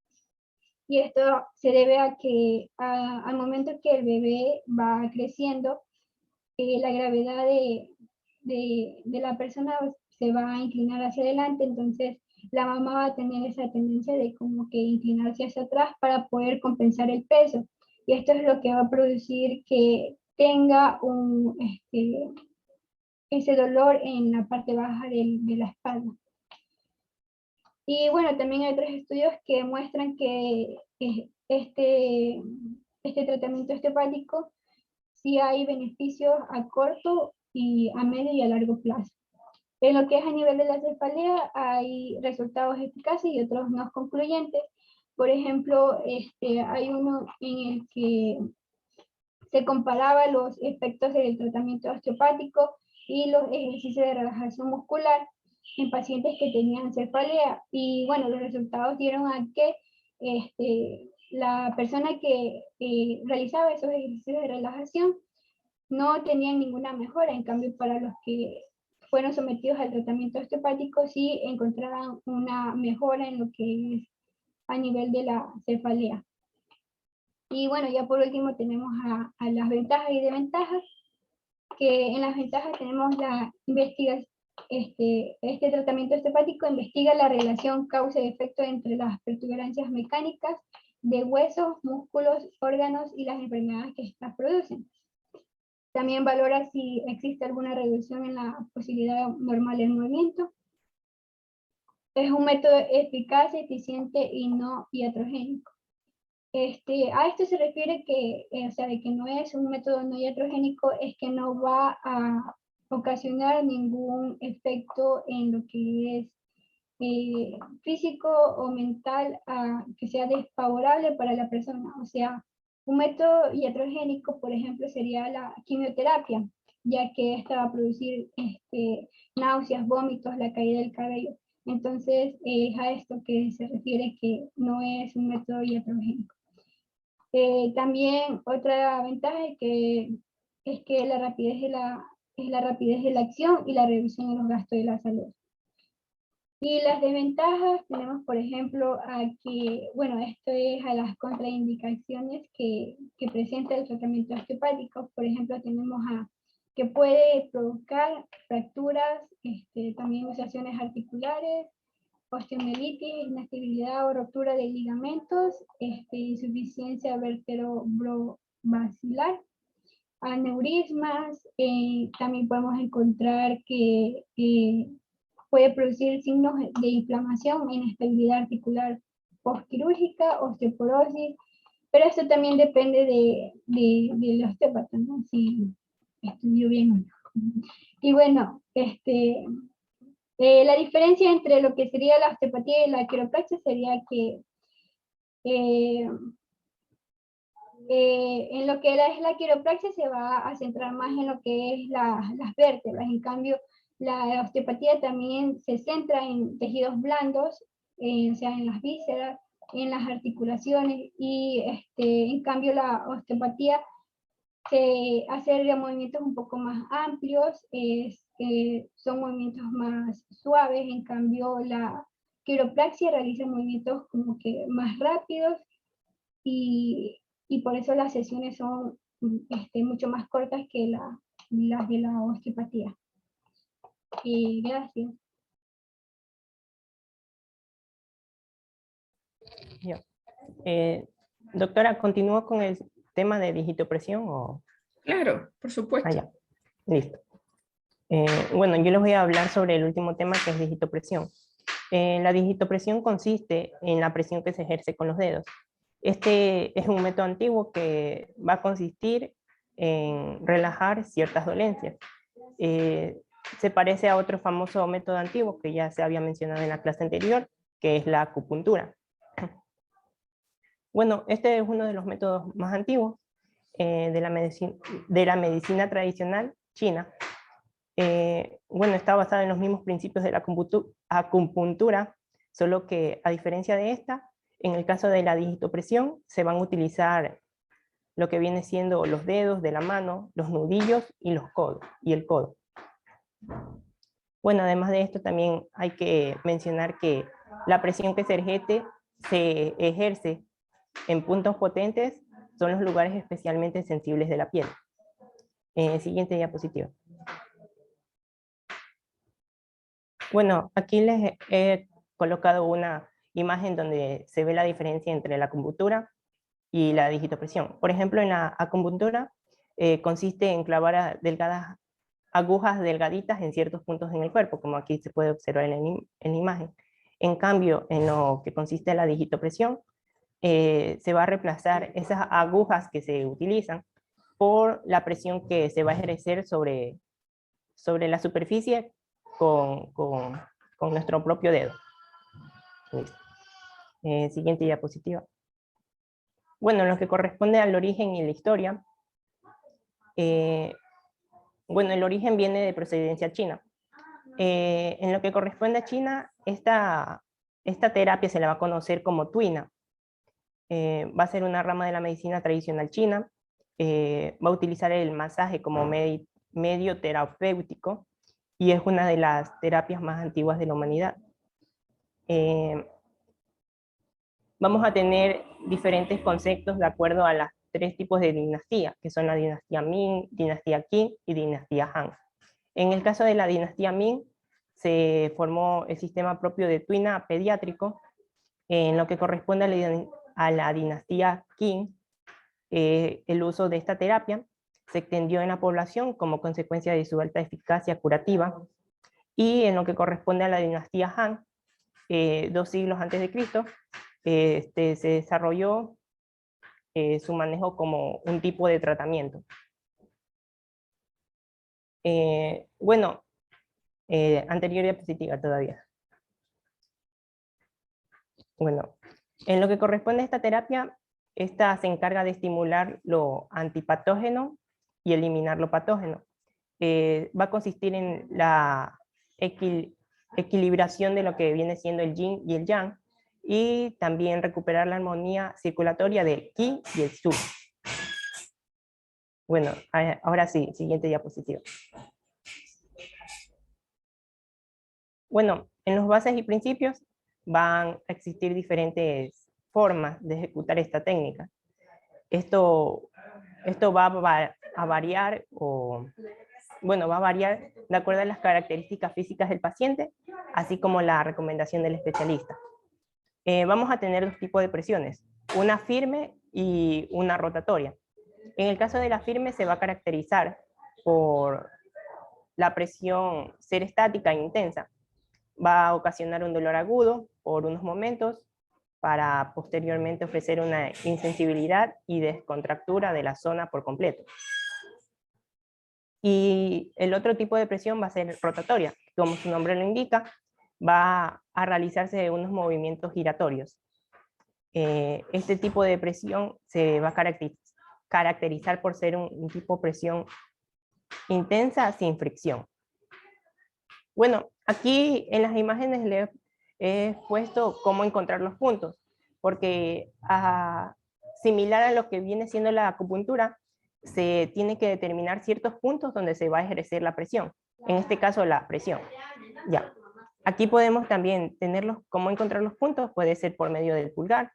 Y esto se debe a que al momento que el bebé va creciendo, la gravedad de la persona se va a inclinar hacia adelante, entonces la mamá va a tener esa tendencia de como que inclinarse hacia atrás para poder compensar el peso. Y esto es lo que va a producir que tenga ese dolor en la parte baja de la espalda. Y bueno, también hay otros estudios que muestran que este tratamiento osteopático sí hay beneficios a corto y a medio y a largo plazo. En lo que es a nivel de la cefalea hay resultados eficaces y otros no concluyentes. Por ejemplo, hay uno en el que se comparaba los efectos del tratamiento osteopático y los ejercicios de relajación muscular en pacientes que tenían cefalea. Y bueno, los resultados dieron a que la persona que realizaba esos ejercicios de relajación no tenían ninguna mejora. En cambio, para los que fueron sometidos al tratamiento osteopático sí encontraban una mejora en lo que es a nivel de la cefalea. Y bueno, ya por último tenemos a las ventajas y desventajas, que en las ventajas tenemos la investigación. Este tratamiento osteopático investiga la relación causa y efecto entre las protuberancias mecánicas de huesos, músculos, órganos y las enfermedades que estas producen. También valora si existe alguna reducción en la posibilidad normal del movimiento. Es un método eficaz, eficiente y no iatrogénico. A esto se refiere que, o sea, de que no es un método no iatrogénico, es que no va a ocasionar ningún efecto en lo que es físico o mental que sea desfavorable para la persona. O sea, un método iatrogénico, por ejemplo, sería la quimioterapia, ya que esta va a producir náuseas, vómitos, la caída del cabello. Entonces, es a esto que se refiere que no es un método iatrogénico. También otra ventaja es que la rapidez de la acción y la reducción de los gastos de la salud. Y las desventajas tenemos, por ejemplo, bueno, esto es a las contraindicaciones que presenta el tratamiento osteopático. Por ejemplo, tenemos que puede provocar fracturas, también luxaciones articulares, osteomielitis, inestabilidad o rotura de ligamentos, insuficiencia vertebrovascular, aneurismas. También podemos encontrar que puede producir signos de inflamación, inestabilidad articular postquirúrgica, osteoporosis, pero esto también depende del osteópata, ¿no? Si estudió bien o no. Y bueno, la diferencia entre lo que sería la osteopatía y la quiropraxia sería que en lo que es la quiropraxia se va a centrar más en lo que es las vértebras. En cambio, la osteopatía también se centra en tejidos blandos, o sea, en las vísceras, en las articulaciones, y en cambio la osteopatía se hace movimientos un poco más amplios, son movimientos más suaves. En cambio la quiropraxia realiza movimientos como que más rápidos, y por eso las sesiones son mucho más cortas que las de la osteopatía. Gracias. Ya. Doctora, ¿continúo con el tema de digitopresión o...? Claro, por supuesto. Ya. Listo. Bueno, yo les voy a hablar sobre el último tema, que es digitopresión. La digitopresión consiste en la presión que se ejerce con los dedos. Este es un método antiguo que va a consistir en relajar ciertas dolencias. Se parece a otro famoso método antiguo que ya se había mencionado en la clase anterior, que es la acupuntura. Bueno, este es uno de los métodos más antiguos de la medicina tradicional china. Bueno, está basado en los mismos principios de la acupuntura, solo que a diferencia de esta, en el caso de la digitopresión se van a utilizar lo que viene siendo los dedos de la mano, los nudillos y los codos, y el codo. Bueno, además de esto también hay que mencionar que la presión que se ejerce en puntos potentes son los lugares especialmente sensibles de la piel. Siguiente diapositiva. Bueno, aquí les he colocado una imagen donde se ve la diferencia entre la acupuntura y la digitopresión. Por ejemplo, en la acupuntura consiste en clavar delgadas agujas delgaditas en ciertos puntos en el cuerpo, como aquí se puede observar en la imagen. En cambio, en lo que consiste en la digitopresión, se va a reemplazar esas agujas que se utilizan por la presión que se va a ejercer sobre la superficie con nuestro propio dedo. Siguiente diapositiva. Bueno, en lo que corresponde al origen y la historia, bueno, el origen viene de procedencia china. En lo que corresponde a China, esta terapia se la va a conocer como tuina. Va a ser una rama de la medicina tradicional china. Va a utilizar el masaje como medio terapéutico y es una de las terapias más antiguas de la humanidad. Vamos a tener diferentes conceptos de acuerdo a las 3 tipos de dinastía, que son la dinastía Ming, dinastía Qing y dinastía Han. En el caso de la dinastía Ming, se formó el sistema propio de tuina pediátrico. En lo que corresponde a la dinastía Qing, el uso de esta terapia se extendió en la población como consecuencia de su alta eficacia curativa. Y en lo que corresponde a la dinastía Han, 2 siglos antes de Cristo, se desarrolló su manejo como un tipo de tratamiento. Bueno, anterior diapositiva todavía. Bueno, en lo que corresponde a esta terapia, esta se encarga de estimular lo antipatógeno y eliminar lo patógeno. Va a consistir en la equilibración de lo que viene siendo el yin y el yang, y también recuperar la armonía circulatoria del qi y el su. Bueno, ahora sí, siguiente diapositiva. Bueno, en los bases y principios van a existir diferentes formas de ejecutar esta técnica. Esto va a variar, va a variar de acuerdo a las características físicas del paciente, así como la recomendación del especialista. Vamos a tener 2 tipos de presiones, una firme y una rotatoria. En el caso de la firme se va a caracterizar por la presión ser estática e intensa. Va a ocasionar un dolor agudo por unos momentos para posteriormente ofrecer una insensibilidad y descontractura de la zona por completo. Y el otro tipo de presión va a ser rotatoria. Como su nombre lo indica, va a realizarse unos movimientos giratorios. Este tipo de presión se va a caracterizar por ser un tipo de presión intensa sin fricción. Bueno, aquí en las imágenes le he puesto cómo encontrar los puntos, porque similar a lo que viene siendo la acupuntura, se tiene que determinar ciertos puntos donde se va a ejercer la presión. En este caso, la presión. Ya. Aquí podemos también tenerlos, cómo encontrar los puntos, puede ser por medio del pulgar,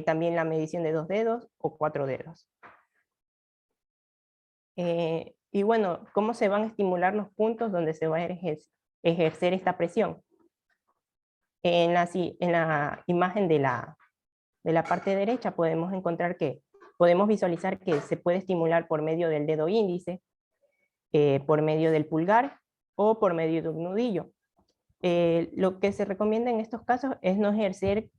también la medición de 2 dedos o 4 dedos. Y bueno, ¿cómo se van a estimular los puntos donde se va a ejercer esta presión? En la imagen de la parte derecha podemos encontrar que podemos visualizar que se puede estimular por medio del dedo índice, por medio del pulgar o por medio de un nudillo. Lo que se recomienda en estos casos es no ejercer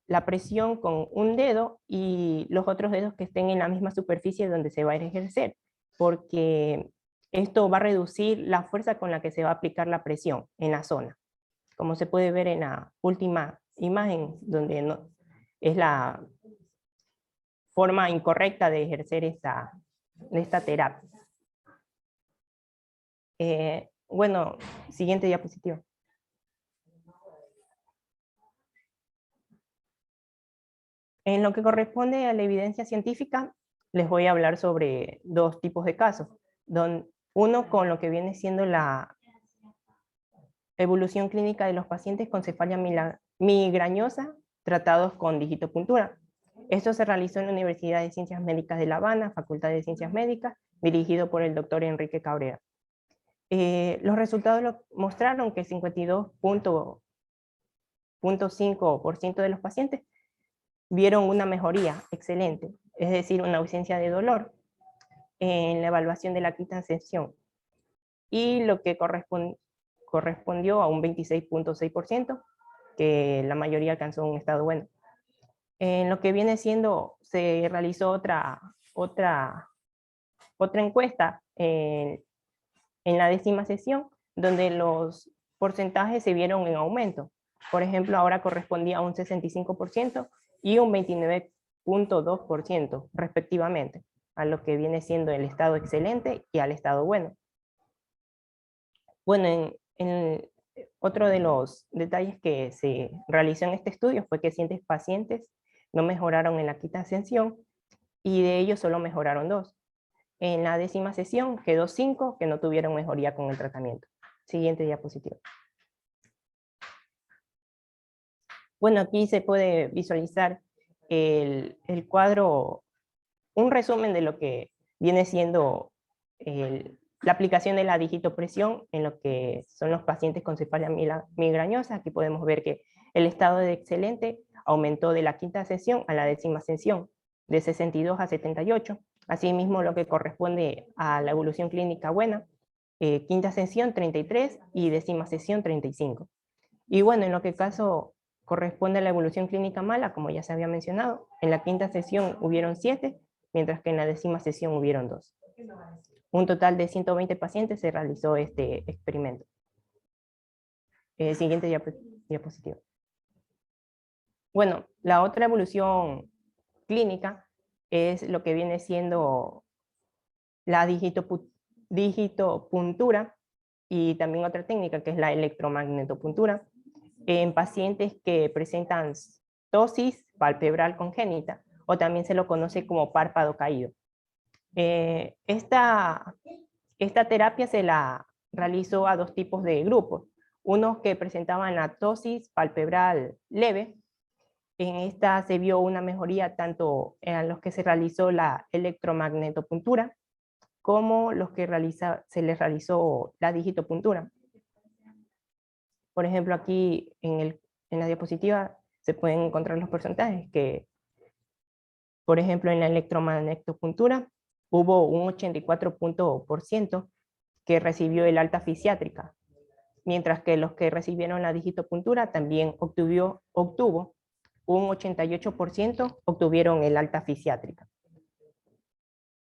la presión con un dedo y los otros dedos que estén en la misma superficie donde se va a ejercer, porque esto va a reducir la fuerza con la que se va a aplicar la presión en la zona. Como se puede ver en la última imagen, donde es la forma incorrecta de ejercer esta terapia. Bueno, siguiente diapositiva. En lo que corresponde a la evidencia científica, les voy a hablar sobre 2 tipos de casos. Uno con lo que viene siendo la evolución clínica de los pacientes con cefalea migrañosa tratados con digitopuntura. Esto se realizó en la Universidad de Ciencias Médicas de La Habana, Facultad de Ciencias Médicas, dirigido por el doctor Enrique Cabrera. Los resultados mostraron que 52.5% de los pacientes vieron una mejoría excelente, es decir, una ausencia de dolor en la evaluación de la quinta sesión, y lo que correspondió a un 26.6%, que la mayoría alcanzó un estado bueno. En lo que viene siendo, se realizó otra encuesta en la 10ª sesión, donde los porcentajes se vieron en aumento. Por ejemplo, ahora correspondía a un 65% y un 29.2% respectivamente, a lo que viene siendo el estado excelente y al estado bueno. Bueno, otro de los detalles que se realizó en este estudio fue que 100 pacientes no mejoraron en la quinta sesión, y de ellos solo mejoraron 2. En la 10ª sesión quedó 5 que no tuvieron mejoría con el tratamiento. Siguiente diapositiva. Bueno, aquí se puede visualizar el cuadro, un resumen de lo que viene siendo la aplicación de la digitopresión en lo que son los pacientes con cefalea migrañosa. Aquí podemos ver que el estado de excelente aumentó de la quinta sesión a la 10ª sesión, de 62 a 78. Asimismo, lo que corresponde a la evolución clínica buena, quinta sesión 33 y 10ª sesión 35. Y bueno, en lo que caso corresponde a la evolución clínica mala, como ya se había mencionado, en la quinta sesión hubieron 7, mientras que en la 10ª sesión hubieron 2. Un total de 120 pacientes se realizó este experimento. Siguiente diapositiva. Bueno, la otra evolución clínica es lo que viene siendo la digitopuntura y también otra técnica que es la electromagnetopuntura en pacientes que presentan ptosis palpebral congénita, o también se lo conoce como párpado caído. Esta terapia se la realizó a 2 tipos de grupos, unos que presentaban la ptosis palpebral leve. En esta se vio una mejoría tanto en los que se realizó la electromagnetopuntura como los que se les realizó la digitopuntura. Por ejemplo, aquí en la diapositiva se pueden encontrar los porcentajes que, por ejemplo, en la electromagnetopuntura hubo un 84% que recibió el alta fisiátrica, mientras que los que recibieron la digitopuntura también obtuvo un 88% obtuvieron el alta fisiátrica.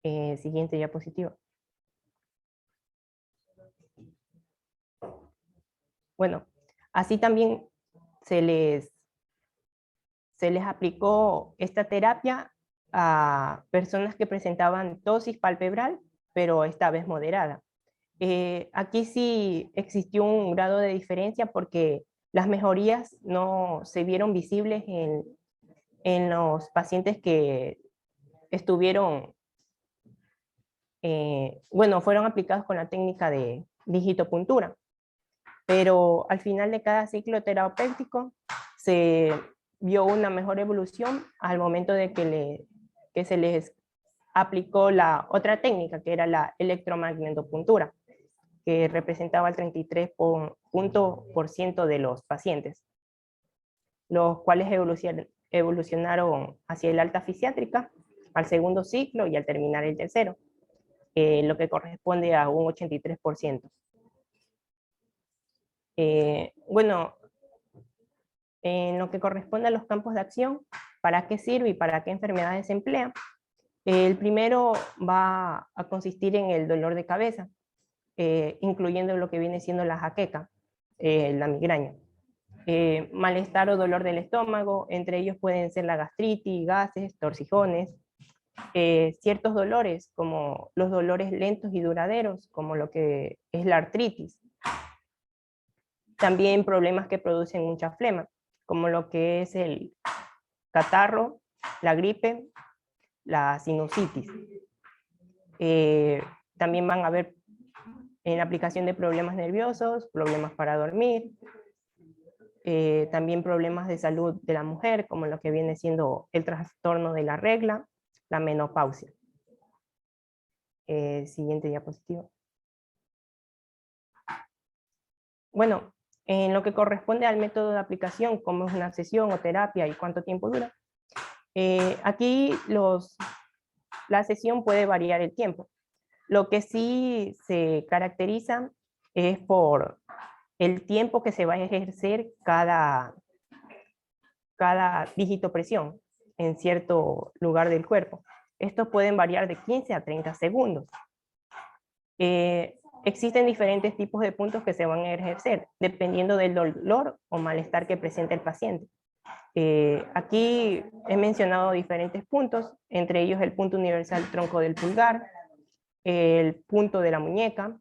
Siguiente diapositiva. Bueno, así también se les aplicó esta terapia a personas que presentaban ptosis palpebral, pero esta vez moderada. Aquí sí existió un grado de diferencia porque las mejorías no se vieron visibles en los pacientes que estuvieron, fueron aplicados con la técnica de digitopuntura. Pero al final de cada ciclo terapéutico se vio una mejor evolución al momento de que se les aplicó la otra técnica, que era la electromagnetopuntura, que representaba el 33% de los pacientes, los cuales evolucionaron hacia el alta fisiátrica al segundo ciclo y al terminar el tercero, lo que corresponde a un 83%. Bueno, en lo que corresponde a los campos de acción, ¿para qué sirve y para qué enfermedades se emplea? El primero va a consistir en el dolor de cabeza, incluyendo lo que viene siendo la jaqueca, la migraña. Malestar o dolor del estómago, entre ellos pueden ser la gastritis, gases, torcijones. Ciertos dolores, como los dolores lentos y duraderos, como lo que es la artritis. También problemas que producen mucha flema, como lo que es el catarro, la gripe, la sinusitis. También van a haber en la aplicación de problemas nerviosos, problemas para dormir. también problemas de salud de la mujer, como lo que viene siendo el trastorno de la regla, la menopausia. Siguiente diapositiva. Bueno, en lo que corresponde al método de aplicación, como es una sesión o terapia y cuánto tiempo dura, aquí la sesión puede variar el tiempo. Lo que sí se caracteriza es por el tiempo que se va a ejercer cada digitopresión en cierto lugar del cuerpo. Estos pueden variar de 15 a 30 segundos. Existen diferentes tipos de puntos que se van a ejercer, dependiendo del dolor o malestar que presenta el paciente. Aquí he mencionado diferentes puntos, entre ellos el punto universal tronco del pulgar, el punto de la muñeca,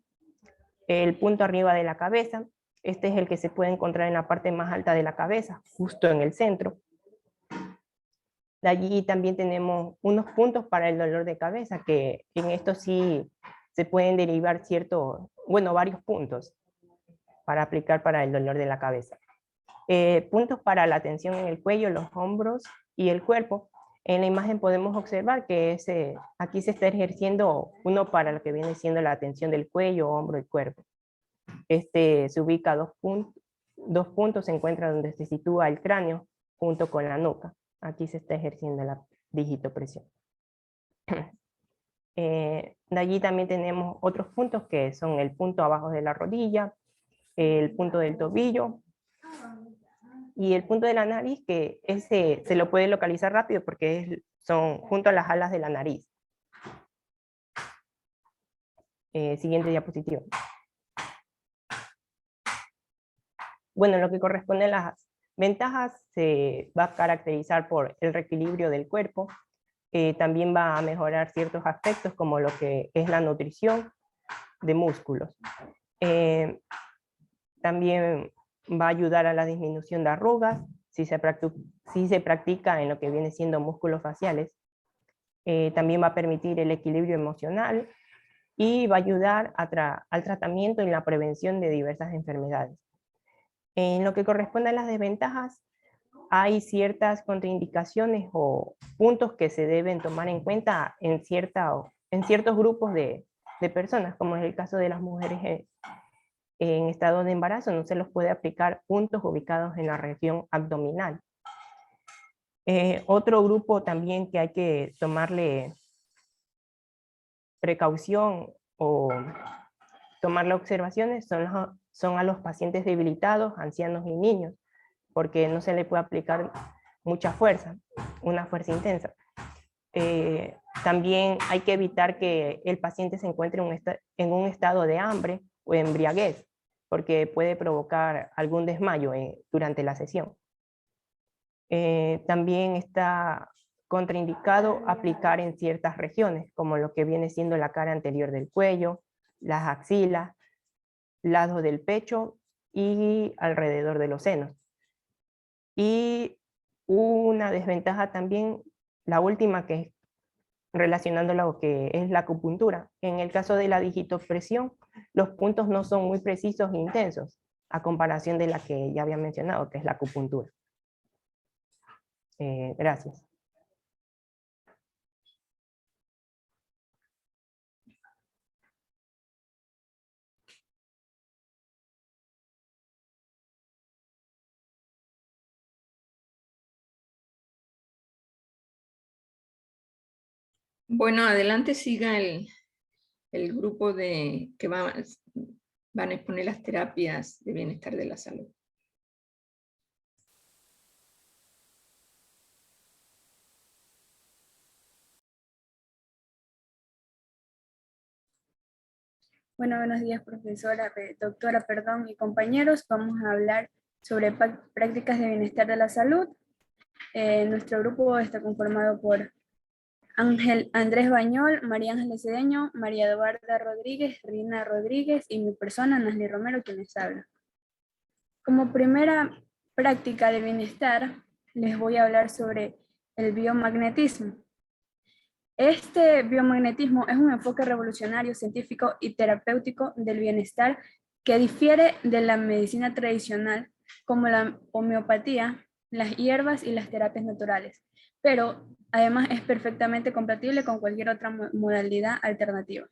el punto arriba de la cabeza. Este es el que se puede encontrar en la parte más alta de la cabeza, justo en el centro. De allí también tenemos unos puntos para el dolor de cabeza, que en esto sí se pueden derivar varios puntos para aplicar para el dolor de la cabeza. Puntos para la tensión en el cuello, los hombros y el cuerpo. En la imagen podemos observar que aquí se está ejerciendo uno para lo que viene siendo la tensión del cuello, hombro y cuerpo. Se ubica dos puntos, se encuentra donde se sitúa el cráneo junto con la nuca. Aquí se está ejerciendo la digitopresión. De allí también tenemos otros puntos que son el punto abajo de la rodilla, el punto del tobillo y el punto de la nariz, que ese se lo puede localizar rápido porque son junto a las alas de la nariz. Siguiente diapositiva. Bueno, lo que corresponde a las ventajas se va a caracterizar por el reequilibrio del cuerpo, también va a mejorar ciertos aspectos como lo que es la nutrición de músculos. También va a ayudar a la disminución de arrugas si se practica en lo que viene siendo músculos faciales. También va a permitir el equilibrio emocional y va a ayudar al tratamiento y la prevención de diversas enfermedades. En lo que corresponde a las desventajas, hay ciertas contraindicaciones o puntos que se deben tomar en cuenta en ciertos grupos de personas, como es el caso de las mujeres en estado de embarazo. No se los puede aplicar puntos ubicados en la región abdominal. Otro grupo también que hay que tomarle precaución o tomarle observaciones son a los pacientes debilitados, ancianos y niños, porque no se le puede aplicar mucha fuerza, una fuerza intensa. También hay que evitar que el paciente se encuentre en un estado de hambre o embriaguez, porque puede provocar algún desmayo durante la sesión. También está contraindicado aplicar en ciertas regiones, como lo que viene siendo la cara anterior del cuello, las axilas, lado del pecho y alrededor de los senos. Y una desventaja también, la última, que es relacionando lo que es la acupuntura. En el caso de la digitopresión, los puntos no son muy precisos e intensos, a comparación de la que ya había mencionado, que es la acupuntura. Gracias. Bueno, adelante siga el grupo que van a exponer las terapias de bienestar de la salud. Bueno, buenos días, doctora y compañeros. Vamos a hablar sobre prácticas de bienestar de la salud. Nuestro grupo está conformado por Andrés Bañol, María Ángeles Cedeño, María Eduarda Rodríguez, Rina Rodríguez y mi persona, Nasli Romero, quienes hablan. Como primera práctica de bienestar, les voy a hablar sobre el biomagnetismo. Este biomagnetismo es un enfoque revolucionario, científico y terapéutico del bienestar que difiere de la medicina tradicional, como la homeopatía, las hierbas y las terapias naturales, pero además es perfectamente compatible con cualquier otra modalidad alternativa.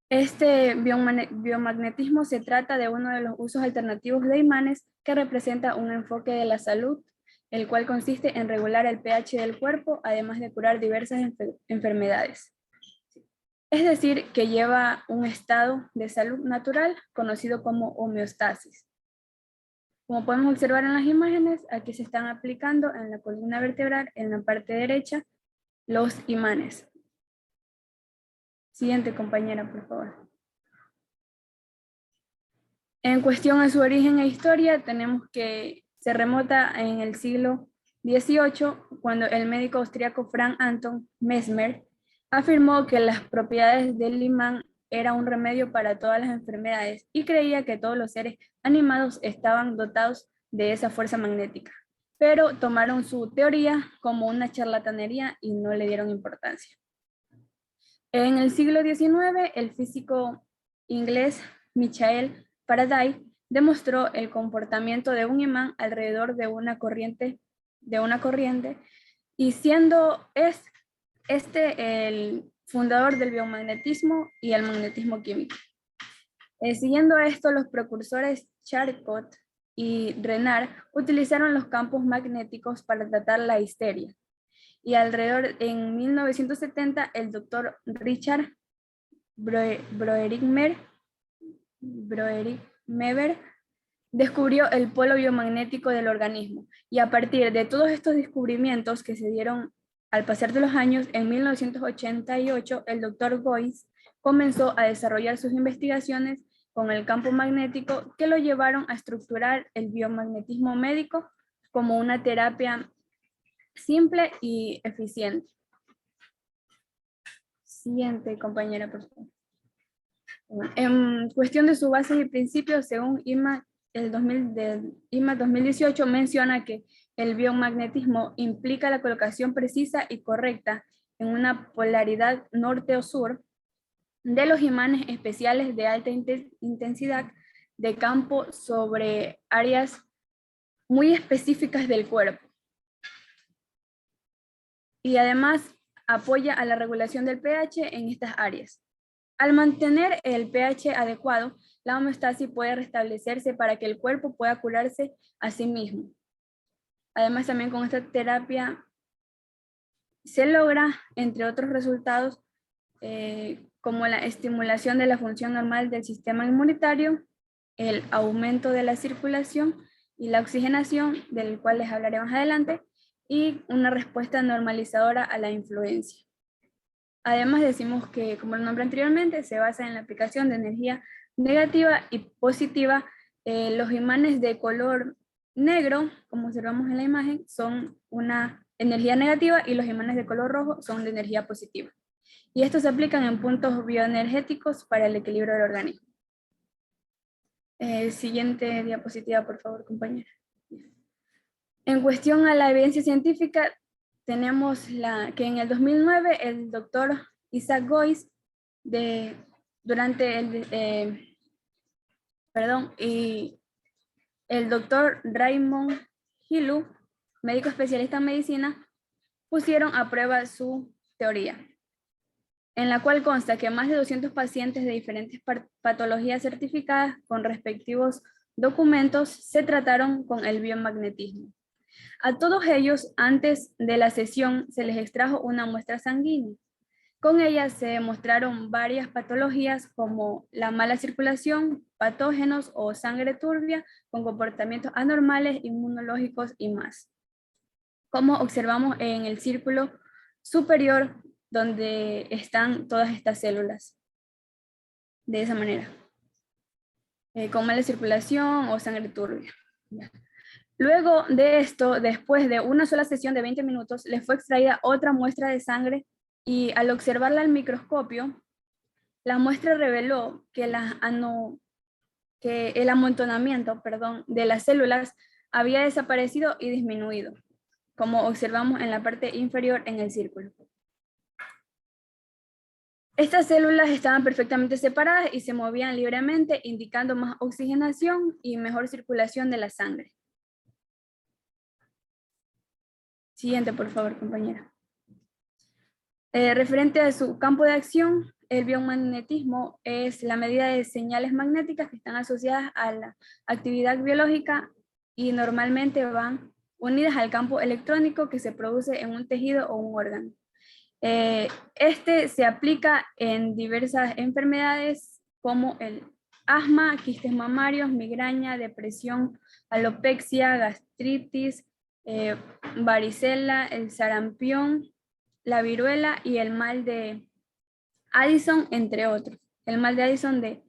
Este biomagnetismo se trata de uno de los usos alternativos de imanes que representa un enfoque de la salud, el cual consiste en regular el pH del cuerpo, además de curar diversas enfermedades. Es decir, que lleva un estado de salud natural conocido como homeostasis. Como podemos observar en las imágenes, aquí se están aplicando en la columna vertebral, en la parte derecha, los imanes. Siguiente compañera, por favor. En cuestión a su origen e historia, tenemos que se remota en el siglo XVIII, cuando el médico austríaco Frank Anton Mesmer afirmó que las propiedades del imán era un remedio para todas las enfermedades y creía que todos los seres animados estaban dotados de esa fuerza magnética. Pero tomaron su teoría como una charlatanería y no le dieron importancia. En el siglo XIX, el físico inglés Michael Faraday demostró el comportamiento de un imán alrededor de una corriente, y siendo este el fundador del biomagnetismo y el magnetismo químico. Siguiendo esto, los precursores Charcot y Renard utilizaron los campos magnéticos para tratar la histeria. Y alrededor, en 1970, el doctor Richard Broerikmeyer descubrió el polo biomagnético del organismo. Y a partir de todos estos descubrimientos que se dieron al pasar de los años, en 1988, el doctor Goins comenzó a desarrollar sus investigaciones con el campo magnético que lo llevaron a estructurar el biomagnetismo médico como una terapia simple y eficiente. Siguiente, compañera, por favor. En cuestión de su base y principios, según IMA 2018 menciona que el biomagnetismo implica la colocación precisa y correcta en una polaridad norte o sur de los imanes especiales de alta intensidad de campo sobre áreas muy específicas del cuerpo. Y además apoya a la regulación del pH en estas áreas. Al mantener el pH adecuado, la homeostasis puede restablecerse para que el cuerpo pueda curarse a sí mismo. Además, también con esta terapia se logra, entre otros resultados, como la estimulación de la función normal del sistema inmunitario, el aumento de la circulación y la oxigenación, del cual les hablaré más adelante, y una respuesta normalizadora a la influencia. Además, decimos que, como lo nombré anteriormente, se basa en la aplicación de energía negativa y positiva. Los imanes de color negro, como observamos en la imagen, son una energía negativa y los imanes de color rojo son de energía positiva. Y estos se aplican en puntos bioenergéticos para el equilibrio del organismo. Siguiente diapositiva, por favor, compañera. En cuestión a la evidencia científica, tenemos que en el 2009 el doctor Isaac Gois y el doctor Raymond Hilu, médico especialista en medicina, pusieron a prueba su teoría, en la cual consta que más de 200 pacientes de diferentes patologías certificadas con respectivos documentos se trataron con el biomagnetismo. A todos ellos, antes de la sesión, se les extrajo una muestra sanguínea. Con ella se demostraron varias patologías como la mala circulación, patógenos o sangre turbia con comportamientos anormales, inmunológicos y más. Como observamos en el círculo superior donde están todas estas células. De esa manera. Con mala circulación o sangre turbia. Luego de esto, después de una sola sesión de 20 minutos, les fue extraída otra muestra de sangre y al observarla al microscopio, la muestra reveló que el amontonamiento de las células había desaparecido y disminuido, como observamos en la parte inferior en el círculo. Estas células estaban perfectamente separadas y se movían libremente, indicando más oxigenación y mejor circulación de la sangre. Siguiente, por favor, compañera. Referente a su campo de acción, el biomagnetismo es la medida de señales magnéticas que están asociadas a la actividad biológica y normalmente van unidas al campo electrónico que se produce en un tejido o un órgano. Este se aplica en diversas enfermedades como el asma, quistes mamarios, migraña, depresión, alopecia, gastritis, varicela, el sarampión, la viruela y el mal de Addison, entre otros. El mal de Addison de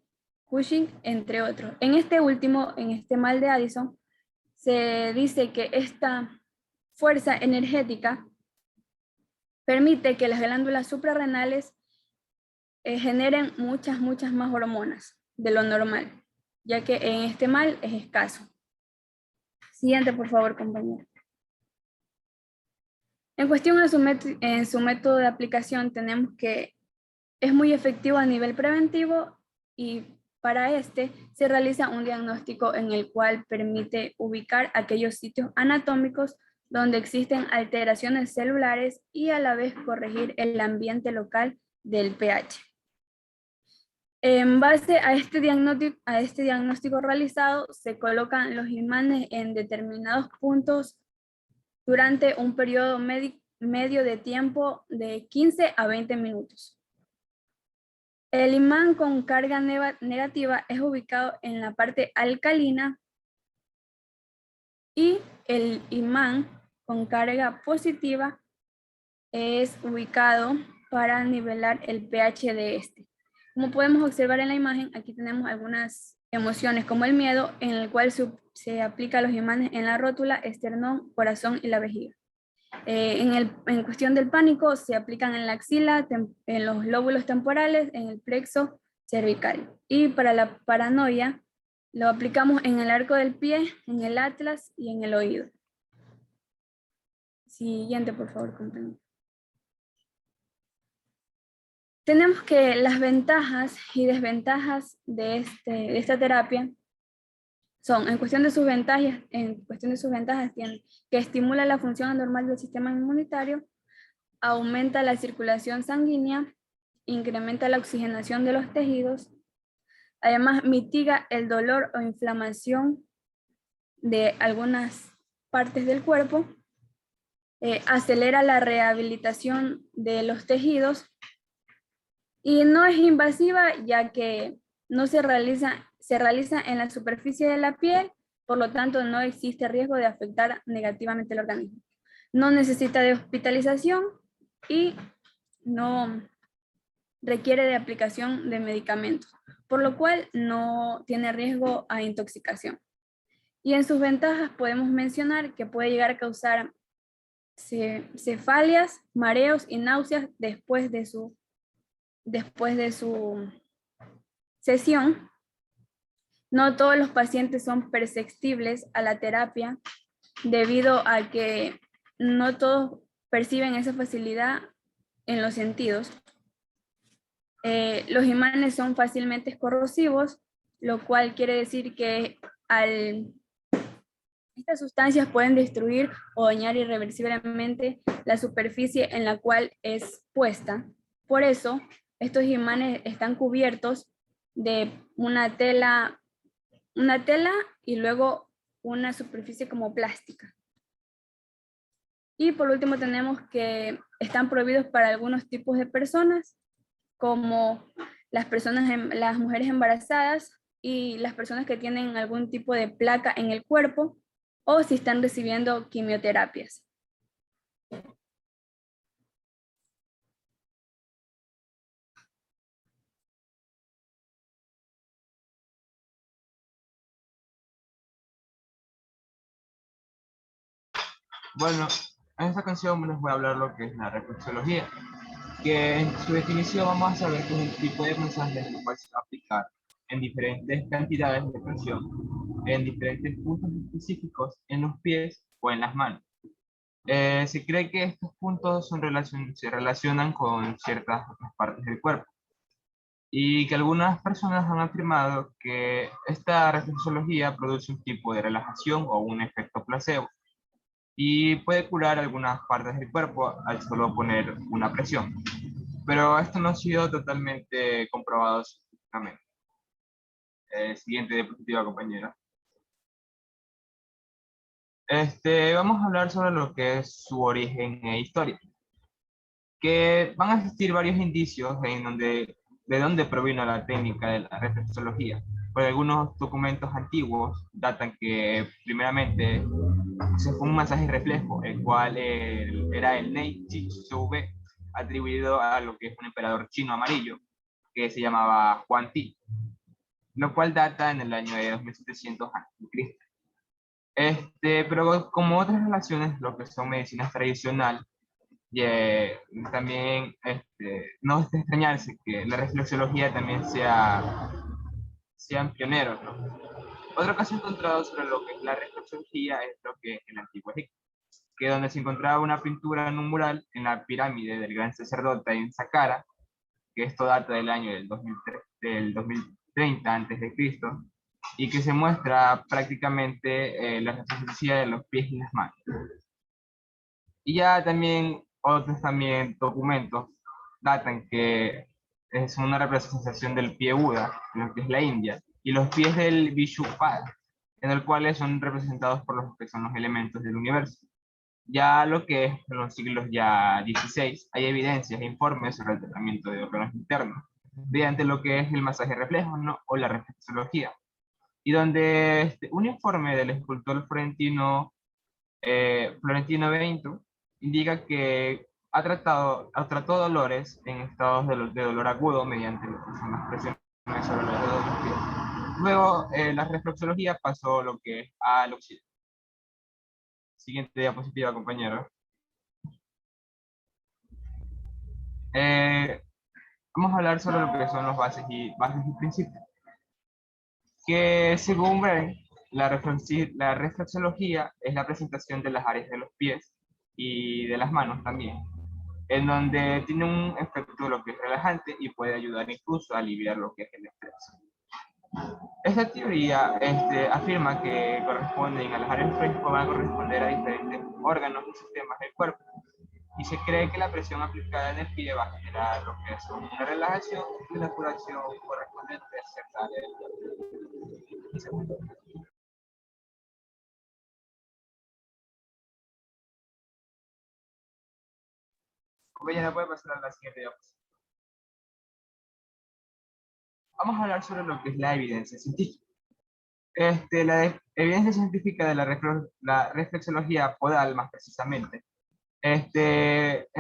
Cushing, entre otros. En este último, en este mal de Addison, se dice que esta fuerza energética permite que las glándulas suprarrenales generen muchas más hormonas de lo normal, ya que en este mal es escaso. Siguiente, por favor, compañero. En cuestión en su método de aplicación, tenemos que es muy efectivo a nivel preventivo y para este se realiza un diagnóstico en el cual permite ubicar aquellos sitios anatómicos donde existen alteraciones celulares y a la vez corregir el ambiente local del pH. En base a este diagnóstico realizado, se colocan los imanes en determinados puntos durante un periodo medio de tiempo de 15 a 20 minutos. El imán con carga negativa es ubicado en la parte alcalina y el imán con carga positiva es ubicado para nivelar el pH de este. Como podemos observar en la imagen, aquí tenemos algunas emociones como el miedo, en el cual se aplica los imanes en la rótula, esternón, corazón y la vejiga. En cuestión del pánico, se aplican en la axila, en los lóbulos temporales, en el plexo cervical. Y para la paranoia, lo aplicamos en el arco del pie, en el atlas y en el oído. Siguiente, por favor, compañero. Tenemos que las ventajas y desventajas de esta terapia son, en cuestión de sus ventajas, tienen que estimula la función anormal del sistema inmunitario, aumenta la circulación sanguínea, incrementa la oxigenación de los tejidos, además mitiga el dolor o inflamación de algunas partes del cuerpo, acelera la rehabilitación de los tejidos y no es invasiva ya que no se realiza en la superficie de la piel, por lo tanto no existe riesgo de afectar negativamente el organismo. No necesita de hospitalización y no requiere de aplicación de medicamentos, por lo cual no tiene riesgo a intoxicación. Y en sus ventajas podemos mencionar que puede llegar a causar cefalias, mareos y náuseas después de su sesión. No todos los pacientes son perceptibles a la terapia debido a que no todos perciben esa facilidad en los sentidos. Los imanes son fácilmente corrosivos, lo cual quiere decir que estas sustancias pueden destruir o dañar irreversiblemente la superficie en la cual es puesta. Por eso, estos imanes están cubiertos de una tela y luego una superficie como plástica. Y por último tenemos que están prohibidos para algunos tipos de personas, como las mujeres embarazadas y las personas que tienen algún tipo de placa en el cuerpo o si están recibiendo quimioterapias. Bueno, en esta canción les voy a hablar lo que es la reflexología, que en su definición vamos a saber que es un tipo de mensaje que puede aplicar en diferentes cantidades de presión, en diferentes puntos específicos en los pies o en las manos. Se cree que estos puntos se relacionan con ciertas otras partes del cuerpo. y que algunas personas han afirmado que esta reflexología produce un tipo de relajación o un efecto placebo y puede curar algunas partes del cuerpo al solo poner una presión. Pero esto no ha sido totalmente comprobado científicamente. Siguiente diapositiva, compañera. Vamos a hablar sobre lo que es su origen e historia. Que van a existir varios indicios de dónde provino la técnica de la reflexología. Por algunos documentos antiguos datan que primeramente se fue un masaje reflejo, el cual era el Nei Chi Shou Be, atribuido a lo que es un emperador chino amarillo, que se llamaba Huan Ti, lo cual data en el año de 2700 a.C. Pero como otras relaciones, lo que son medicinas tradicionales, también no es de extrañarse que la reflexología también sean pioneros, ¿no? Otro caso encontrado sobre lo que es la reflexología es lo que es el antiguo Egipto, que donde se encontraba una pintura en un mural en la pirámide del gran sacerdote en Saqqara, que esto data del año del 2003, del 2030 a.C., y que se muestra prácticamente la reflexología de los pies y las manos. Y ya también otros también documentos datan que es una representación del pie Buda, en lo que es la India, y los pies del Vishnupada, en el cual son representados por los que son los elementos del universo. Ya lo que es en los siglos ya XVI, hay evidencias e informes sobre el tratamiento de órganos internos, mediante lo que es el masaje reflejo, ¿no? O la reflexología. Y donde un informe del escultor florentino Bento indica que trató dolores en estados de dolor agudo mediante lo que son las presiones sobre los dedos de los pies. Luego, la reflexología pasó lo que es al occidente. Siguiente diapositiva, compañero. Vamos a hablar sobre lo que son los bases y principios. Que según Bren, la reflexología es la presentación de las áreas de los pies y de las manos también, en donde tiene un efecto lo que es relajante y puede ayudar incluso a aliviar lo que es el estrés. Esta teoría afirma que corresponden a las áreas del cuerpo, van a corresponder a diferentes órganos y sistemas del cuerpo, y se cree que la presión aplicada en el pie va a generar lo que es una relajación y una curación correspondiente a cierta área del cuerpo. Compañera, puede pasar a la siguiente diapositiva. Vamos a hablar sobre lo que es la evidencia científica. La evidencia científica de la reflexología podal, más precisamente, en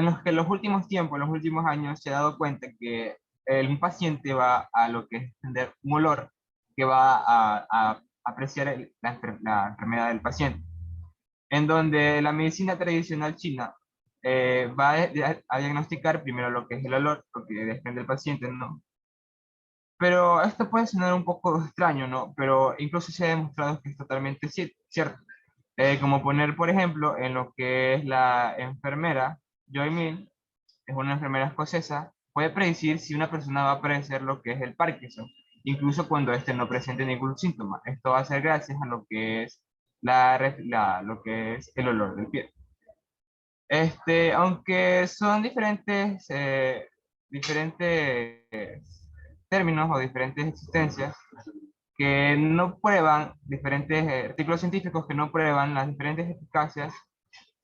los que en los últimos tiempos, en los últimos años, se ha dado cuenta que un paciente va a lo que es tener un olor que va a apreciar la enfermedad del paciente, en donde la medicina tradicional china va a diagnosticar primero lo que es el olor, lo que desprende el paciente, ¿no? Pero esto puede sonar un poco extraño, ¿no? Pero incluso se ha demostrado que es totalmente cierto. Como poner, por ejemplo, en lo que es la enfermera Joy Min, es una enfermera escocesa, puede predecir si una persona va a padecer lo que es el Parkinson, incluso cuando éste no presente ningún síntoma. Esto va a ser gracias a lo que es lo que es el olor del pie. Aunque son diferentes términos o diferentes existencias que no prueban, diferentes artículos científicos que no prueban las diferentes eficacias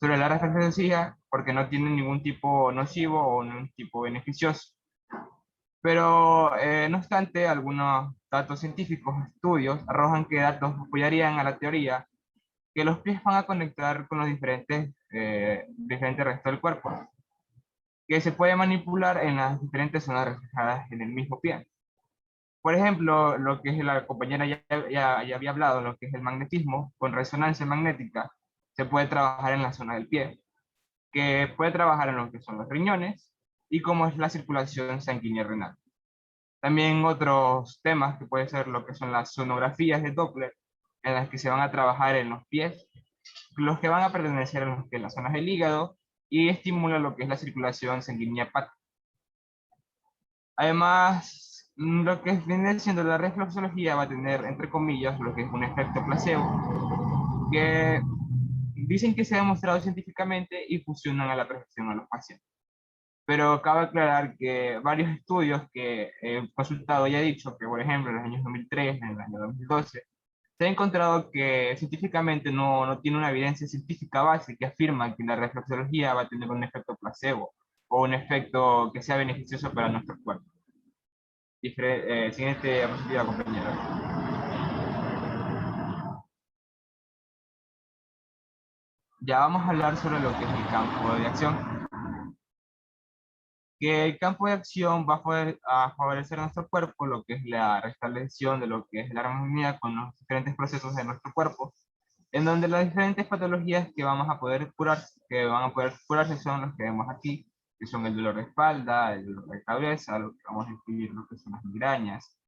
sobre la reflexología porque no tienen ningún tipo nocivo o ningún tipo beneficioso. Pero, no obstante, algunos datos científicos, estudios, arrojan que datos apoyarían a la teoría que los pies van a conectar con los diferentes restos del cuerpo, que se puede manipular en las diferentes zonas reflejadas en el mismo pie. Por ejemplo, lo que es la compañera ya había hablado, lo que es el magnetismo, con resonancia magnética, se puede trabajar en la zona del pie, que puede trabajar en lo que son los riñones y cómo es la circulación sanguínea renal. También otros temas que puede ser lo que son las sonografías de Doppler, en las que se van a trabajar en los pies, los que van a pertenecer a las zonas del hígado y estimula lo que es la circulación sanguínea hepática. Además, Lo que viene siendo la reflexología va a tener, entre comillas, lo que es un efecto placebo, que dicen que se ha demostrado científicamente y funcionan a la perfección a los pacientes. Pero cabe aclarar que varios estudios que he consultado ya he dicho que, por ejemplo, en los años 2003, en el año 2012, se ha encontrado que científicamente no tiene una evidencia científica base que afirma que la reflexología va a tener un efecto placebo o un efecto que sea beneficioso para nuestro cuerpo. Siguiente diapositiva, compañera. Ya vamos a hablar sobre lo que es el campo de acción. Que el campo de acción va a favorecer a nuestro cuerpo lo que es la restablección de lo que es la armonía con los diferentes procesos de nuestro cuerpo, en donde las diferentes patologías que vamos a poder curar, que van a poder curarse son los que vemos aquí, que son el dolor de espalda, el dolor de cabeza, lo que vamos a incluir lo que son las migrañas,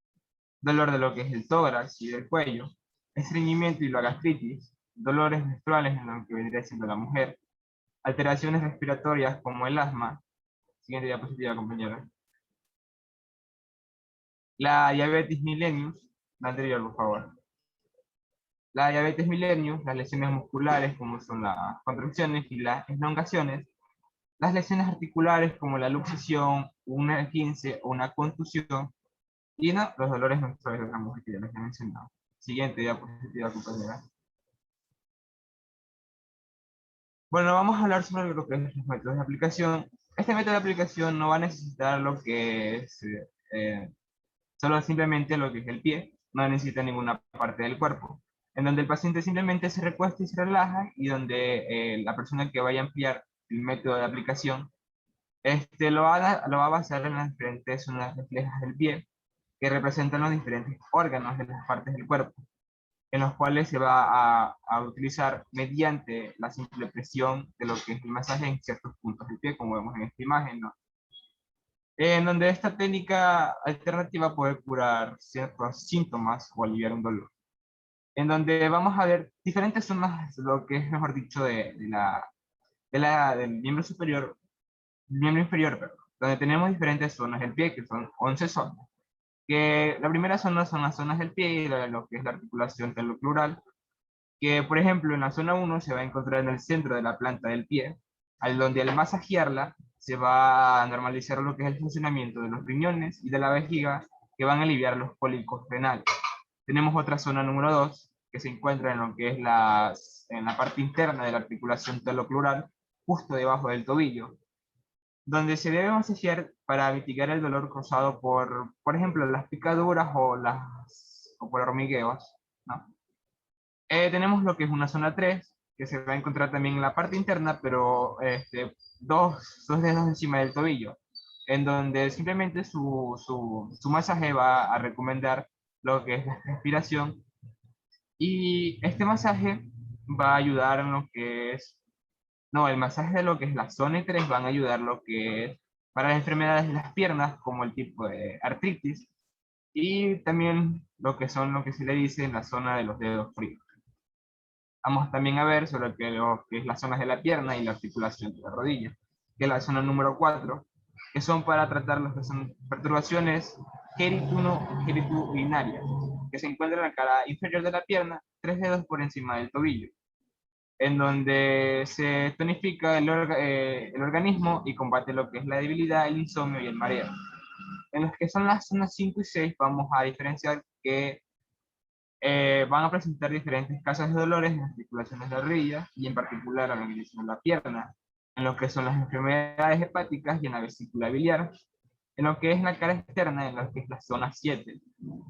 dolor de lo que es el tórax y del cuello, estreñimiento y la gastritis, dolores menstruales en lo que vendría siendo la mujer, alteraciones respiratorias como el asma. Siguiente diapositiva, compañera. La diabetes mellitus, la anterior, por favor. La diabetes mellitus, las lesiones musculares como son las contracciones y las elongaciones, las lesiones articulares como la luxación, una esguince o una contusión, y no, los dolores menstruales de la mujer que ya les he mencionado. Siguiente diapositiva, compañera. Bueno, vamos a hablar sobre lo que es los métodos de aplicación. Este método de aplicación no va a necesitar lo que es solo simplemente lo que es el pie, no necesita ninguna parte del cuerpo, en donde el paciente simplemente se recuesta y se relaja, y donde la persona que vaya a ampliar el método de aplicación lo va a basar en las diferentes zonas reflejas del pie, que representan los diferentes órganos de las partes del cuerpo, en los cuales se va a utilizar mediante la simple presión de lo que es el masaje en ciertos puntos del pie, como vemos en esta imagen, ¿no? En donde esta técnica alternativa puede curar ciertos síntomas o aliviar un dolor. En donde vamos a ver diferentes zonas, lo que es, mejor dicho, del miembro inferior, perdón, donde tenemos diferentes zonas del pie, que son 11 zonas. Que la primera zona son las zonas del pie y lo que es la articulación talocrural, que por ejemplo en la zona 1 se va a encontrar en el centro de la planta del pie, al donde al masajearla se va a normalizar lo que es el funcionamiento de los riñones y de la vejiga, que van a aliviar los cólicos renales. Tenemos otra zona número 2, que se encuentra en lo que es en la parte interna de la articulación talocrural, justo debajo del tobillo, donde se debe masajear para mitigar el dolor causado por ejemplo, las picaduras o por hormigueos, ¿no? Tenemos lo que es una zona 3, que se va a encontrar también en la parte interna, pero dos dedos encima del tobillo, en donde simplemente su masaje va a recomendar lo que es la respiración, y este masaje va a ayudar en lo que es, no, el masaje de lo que es la zona 3 van a ayudar lo que es para las enfermedades de las piernas, como el tipo de artritis, y también lo que se le dice en la zona de los dedos fríos. Vamos también a ver sobre lo que es las zonas de la pierna y la articulación de la rodilla, que es la zona número 4, que son para tratar lo que son perturbaciones geritudinarias, que se encuentran en la cara inferior de la pierna, 3 dedos por encima del tobillo, en donde se tonifica el organismo y combate lo que es la debilidad, el insomnio y el mareo. En los que son las zonas 5 y 6 vamos a diferenciar que van a presentar diferentes casos de dolores en las articulaciones de la rodilla y en particular a la organización de la pierna, en lo que son las enfermedades hepáticas y en la vesícula biliar, en lo que es la cara externa, en lo que es la zona 7.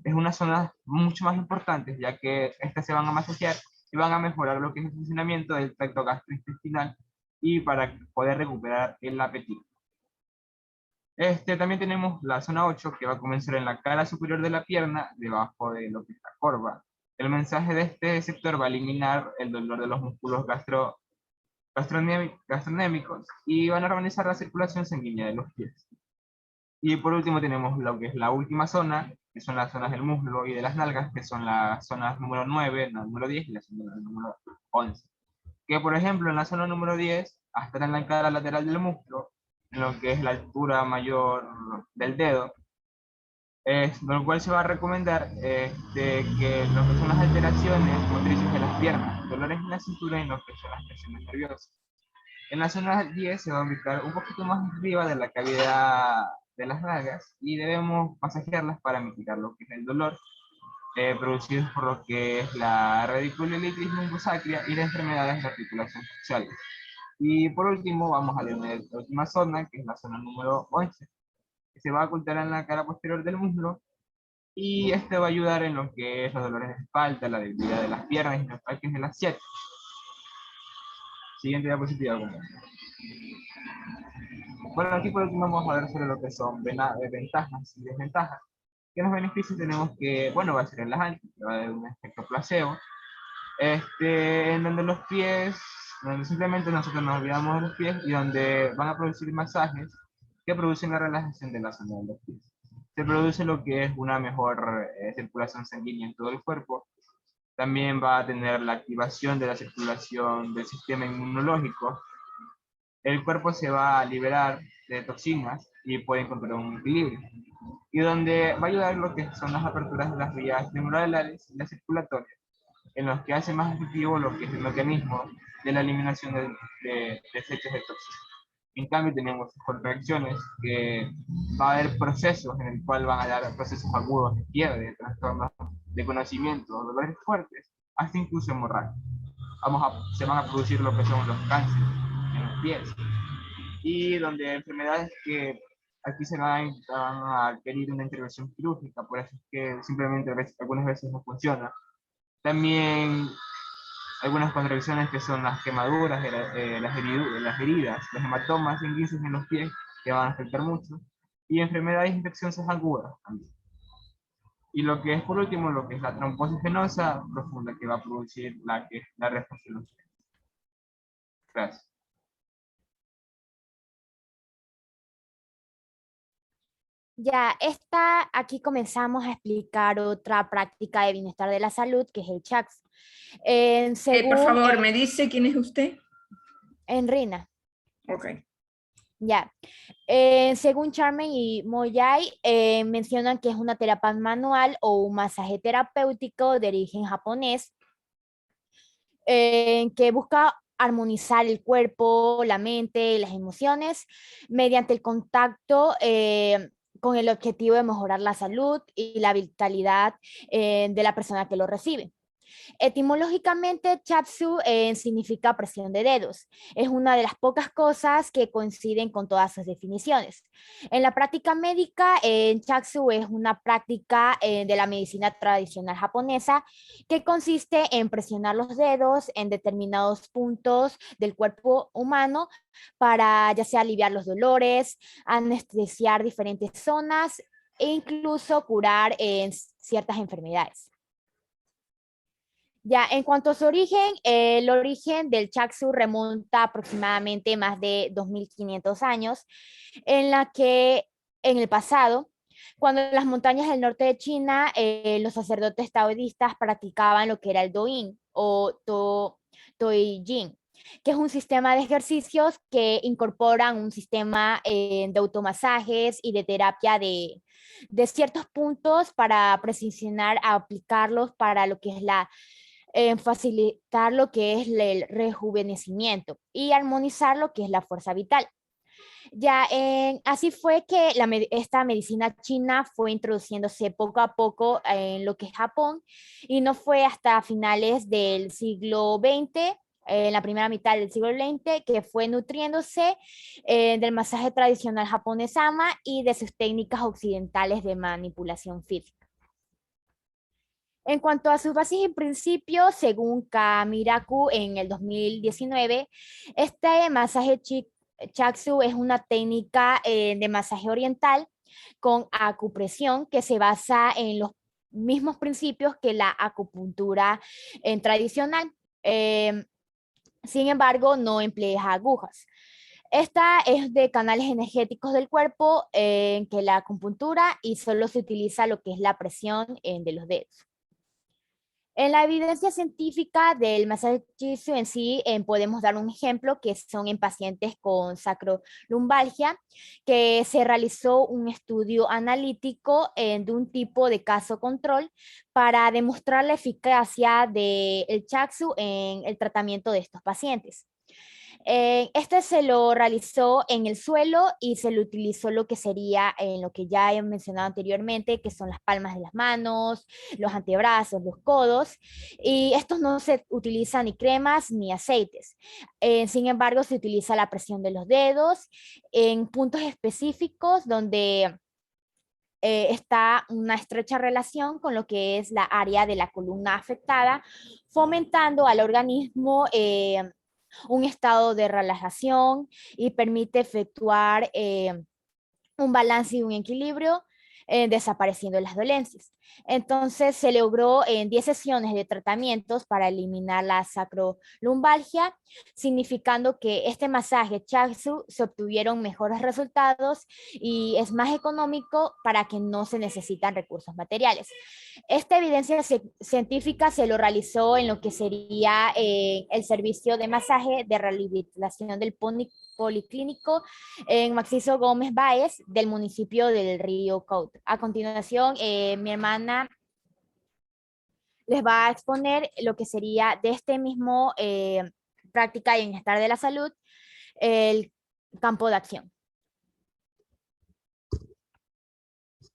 Es una zona mucho más importante, ya que estas se van a masajear y van a mejorar lo que es el funcionamiento del tracto gastrointestinal y para poder recuperar el apetito. También tenemos la zona 8, que va a comenzar en la cara superior de la pierna, debajo de lo que es la corva. El mensaje de este sector va a eliminar el dolor de los músculos gastronémicos y va a normalizar la circulación sanguínea de los pies. Y por último tenemos lo que es la última zona, que son las zonas del muslo y de las nalgas, que son las zonas número 9, la número 10 y la zona número 11. Que por ejemplo en la zona número 10, hasta en la cara lateral del muslo, en lo que es la altura mayor del dedo, Lo cual se va a recomendar que lo que son las alteraciones motrices de las piernas, dolores en la cintura y lo que son las tensiones nerviosas. En la zona 10 se va a ubicar un poquito más arriba de la cavidad de las nalgas y debemos masajearlas para mitigar lo que es el dolor producido por lo que es la radiculitis lumbosacra y las enfermedades de la articulación facial. Y por último vamos a leer la última zona, que es la zona número 11, que se va a ocultar en la cara posterior del muslo y este va a ayudar en lo que es los dolores de espalda, la debilidad de las piernas y los ataques de las ciáticas. Siguiente diapositiva. Bueno, aquí por último vamos a ver sobre lo que son ventajas y desventajas. ¿Qué los beneficios tenemos? Que, bueno, va a ser relajante, que va a dar un efecto placebo, en donde los pies, donde simplemente nosotros nos olvidamos de los pies y donde van a producir masajes que producen la relajación de la zona de los pies. Se produce lo que es una mejor circulación sanguínea en todo el cuerpo. También va a tener la activación de la circulación del sistema inmunológico. El cuerpo se va a liberar de toxinas y puede encontrar un equilibrio. Y donde va a ayudar lo que son las aperturas de las vías neuronales y las circulatorias, en los que hace más efectivo lo que es el mecanismo de la eliminación de desechos de toxinas. En cambio tenemos contracciones que va a haber procesos en el cual van a dar procesos agudos de quiebre, de trastornos de conocimiento, dolores fuertes, hasta incluso hemorragia. Se van a producir lo que son los cánceres en los pies y donde enfermedades que aquí van a requerir una intervención quirúrgica, por eso es que simplemente algunas veces no funciona. También algunas contracciones que son las quemaduras, las heridas, los hematomas y guisos en los pies que van a afectar mucho, y enfermedades de infecciones agudas también. Y lo que es por último, lo que es la trombosis venosa profunda que va a producir la respuesta. Gracias. Ya, aquí comenzamos a explicar otra práctica de bienestar de la salud, que es el CHACS. Por favor, ¿me dice quién es usted? Enrina. Ok. Ya. Según Charmen y Moyay, mencionan que es una terapia manual o un masaje terapéutico de origen japonés que busca armonizar el cuerpo, la mente, las emociones mediante el contacto con el objetivo de mejorar la salud y la vitalidad de la persona que lo recibe. Etimológicamente, chatsu significa presión de dedos. Es una de las pocas cosas que coinciden con todas sus definiciones. En la práctica médica, chatsu es una práctica de la medicina tradicional japonesa que consiste en presionar los dedos en determinados puntos del cuerpo humano para ya sea aliviar los dolores, anestesiar diferentes zonas e incluso curar ciertas enfermedades. Ya, en cuanto a su origen, el origen del Chakshu remonta aproximadamente más de 2500 años, en el pasado, cuando en las montañas del norte de China, los sacerdotes taoístas practicaban lo que era el Doin o Toijin, que es un sistema de ejercicios que incorporan un sistema de automasajes y de terapia de ciertos puntos para precisionar, aplicarlos para lo que es facilitar lo que es el rejuvenecimiento y armonizar lo que es la fuerza vital. Ya así fue que esta medicina china fue introduciéndose poco a poco en lo que es Japón y no fue hasta finales del siglo XX, en la primera mitad del siglo XX, que fue nutriéndose del masaje tradicional japonés ama y de sus técnicas occidentales de manipulación física. En cuanto a sus bases y principios, según Kamiraku en el 2019, este masaje Chakshu es una técnica de masaje oriental con acupresión que se basa en los mismos principios que la acupuntura tradicional. Sin embargo, no emplea agujas. Esta es de canales energéticos del cuerpo que la acupuntura y solo se utiliza lo que es la presión de los dedos. En la evidencia científica del masaje Shiatsu en sí, podemos dar un ejemplo que son en pacientes con sacrolumbalgia, que se realizó un estudio analítico de un tipo de caso control para demostrar la eficacia del Shiatsu en el tratamiento de estos pacientes. Este se lo realizó en el suelo y se lo utilizó lo que sería en lo que ya he mencionado anteriormente, que son las palmas de las manos, los antebrazos, los codos, y estos no se utilizan ni cremas ni aceites. Sin embargo, se utiliza la presión de los dedos en puntos específicos donde está una estrecha relación con lo que es la área de la columna afectada, fomentando al organismo un estado de relajación y permite efectuar un balance y un equilibrio, desapareciendo las dolencias. Entonces se logró en 10 sesiones de tratamientos para eliminar la sacrolumbalgia, significando que este masaje Shiatsu se obtuvieron mejores resultados y es más económico para que no se necesitan recursos materiales. Esta evidencia científica se lo realizó en lo que sería el servicio de masaje de rehabilitación del policlínico en Maxiso Gómez Báez del municipio del Río Caut. A continuación, mi hermana les va a exponer lo que sería de este mismo práctica y bienestar de la salud, el campo de acción.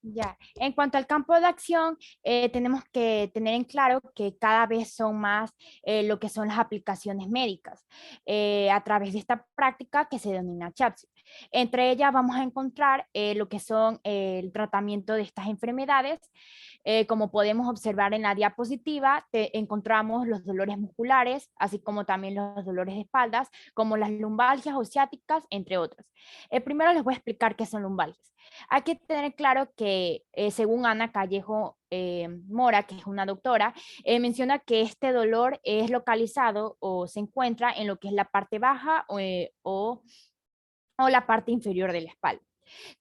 Ya, en cuanto al campo de acción, tenemos que tener en claro que cada vez son más lo que son las aplicaciones médicas a través de esta práctica que se denomina Shiatsu. Entre ellas vamos a encontrar lo que son el tratamiento de estas enfermedades. Como podemos observar en la diapositiva, encontramos los dolores musculares, así como también los dolores de espaldas, como las lumbalgias o ciáticas, entre otros. Primero les voy a explicar qué son lumbalgias. Hay que tener claro que según Ana Callejo Mora, que es una doctora, menciona que este dolor es localizado o se encuentra en lo que es la parte baja o la parte inferior de la espalda.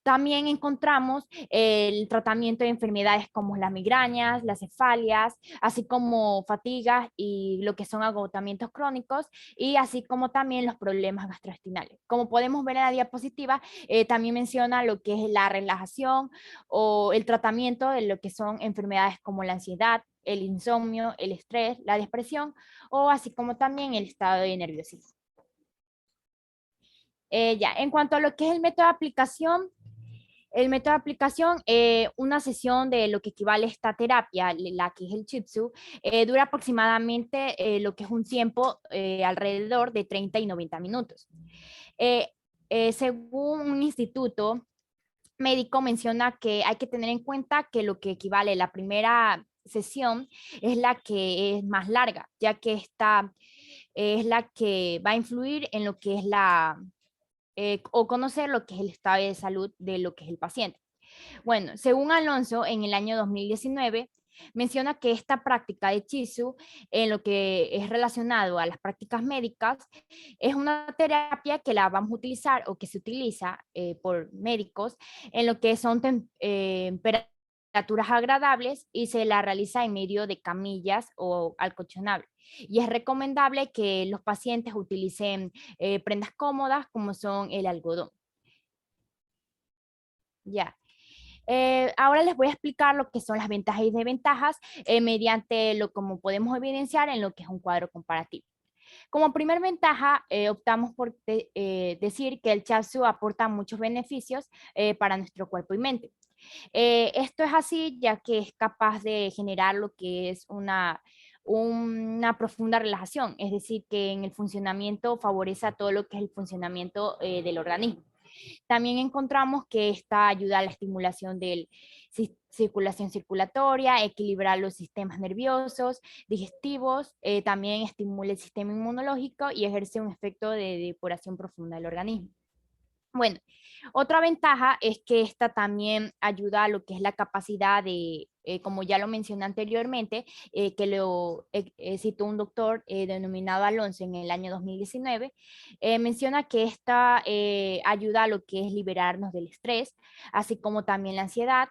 También encontramos el tratamiento de enfermedades como las migrañas, las cefalias, así como fatigas y lo que son agotamientos crónicos, y así como también los problemas gastrointestinales. Como podemos ver en la diapositiva, también menciona lo que es la relajación o el tratamiento de lo que son enfermedades como la ansiedad, el insomnio, el estrés, la depresión, o así como también el estado de nerviosismo. Ya, en cuanto a lo que es el método de aplicación, una sesión de lo que equivale a esta terapia, la que es el Shiatsu, dura aproximadamente lo que es un tiempo alrededor de 30 y 90 minutos. Según un instituto médico menciona que hay que tener en cuenta que lo que equivale a la primera sesión es la que es más larga, ya que esta es la que va a influir en lo que es o conocer lo que es el estado de salud de lo que es el paciente. Bueno, según Alonso, en el año 2019, menciona que esta práctica de Shiatsu, en lo que es relacionado a las prácticas médicas, es una terapia que la vamos a utilizar o que se utiliza por médicos en lo que son temperaturas agradables y se la realiza en medio de camillas o al colchonable. Y es recomendable que los pacientes utilicen prendas cómodas como son el algodón. Ya. Ahora les voy a explicar lo que son las ventajas y desventajas mediante lo como podemos evidenciar en lo que es un cuadro comparativo. Como primer ventaja, optamos por decir que el Shiatsu aporta muchos beneficios para nuestro cuerpo y mente. Esto es así ya que es capaz de generar lo que es una profunda relajación, es decir, que en el funcionamiento favorece a todo lo que es el funcionamiento del organismo. También encontramos que esta ayuda a la estimulación de circulación circulatoria, equilibrar los sistemas nerviosos, digestivos, también estimula el sistema inmunológico y ejerce un efecto de depuración profunda del organismo. Bueno, otra ventaja es que esta también ayuda a lo que es la capacidad de, como ya lo mencioné anteriormente, que lo citó un doctor denominado Alonso en el año 2019, menciona que esta ayuda a lo que es liberarnos del estrés, así como también la ansiedad.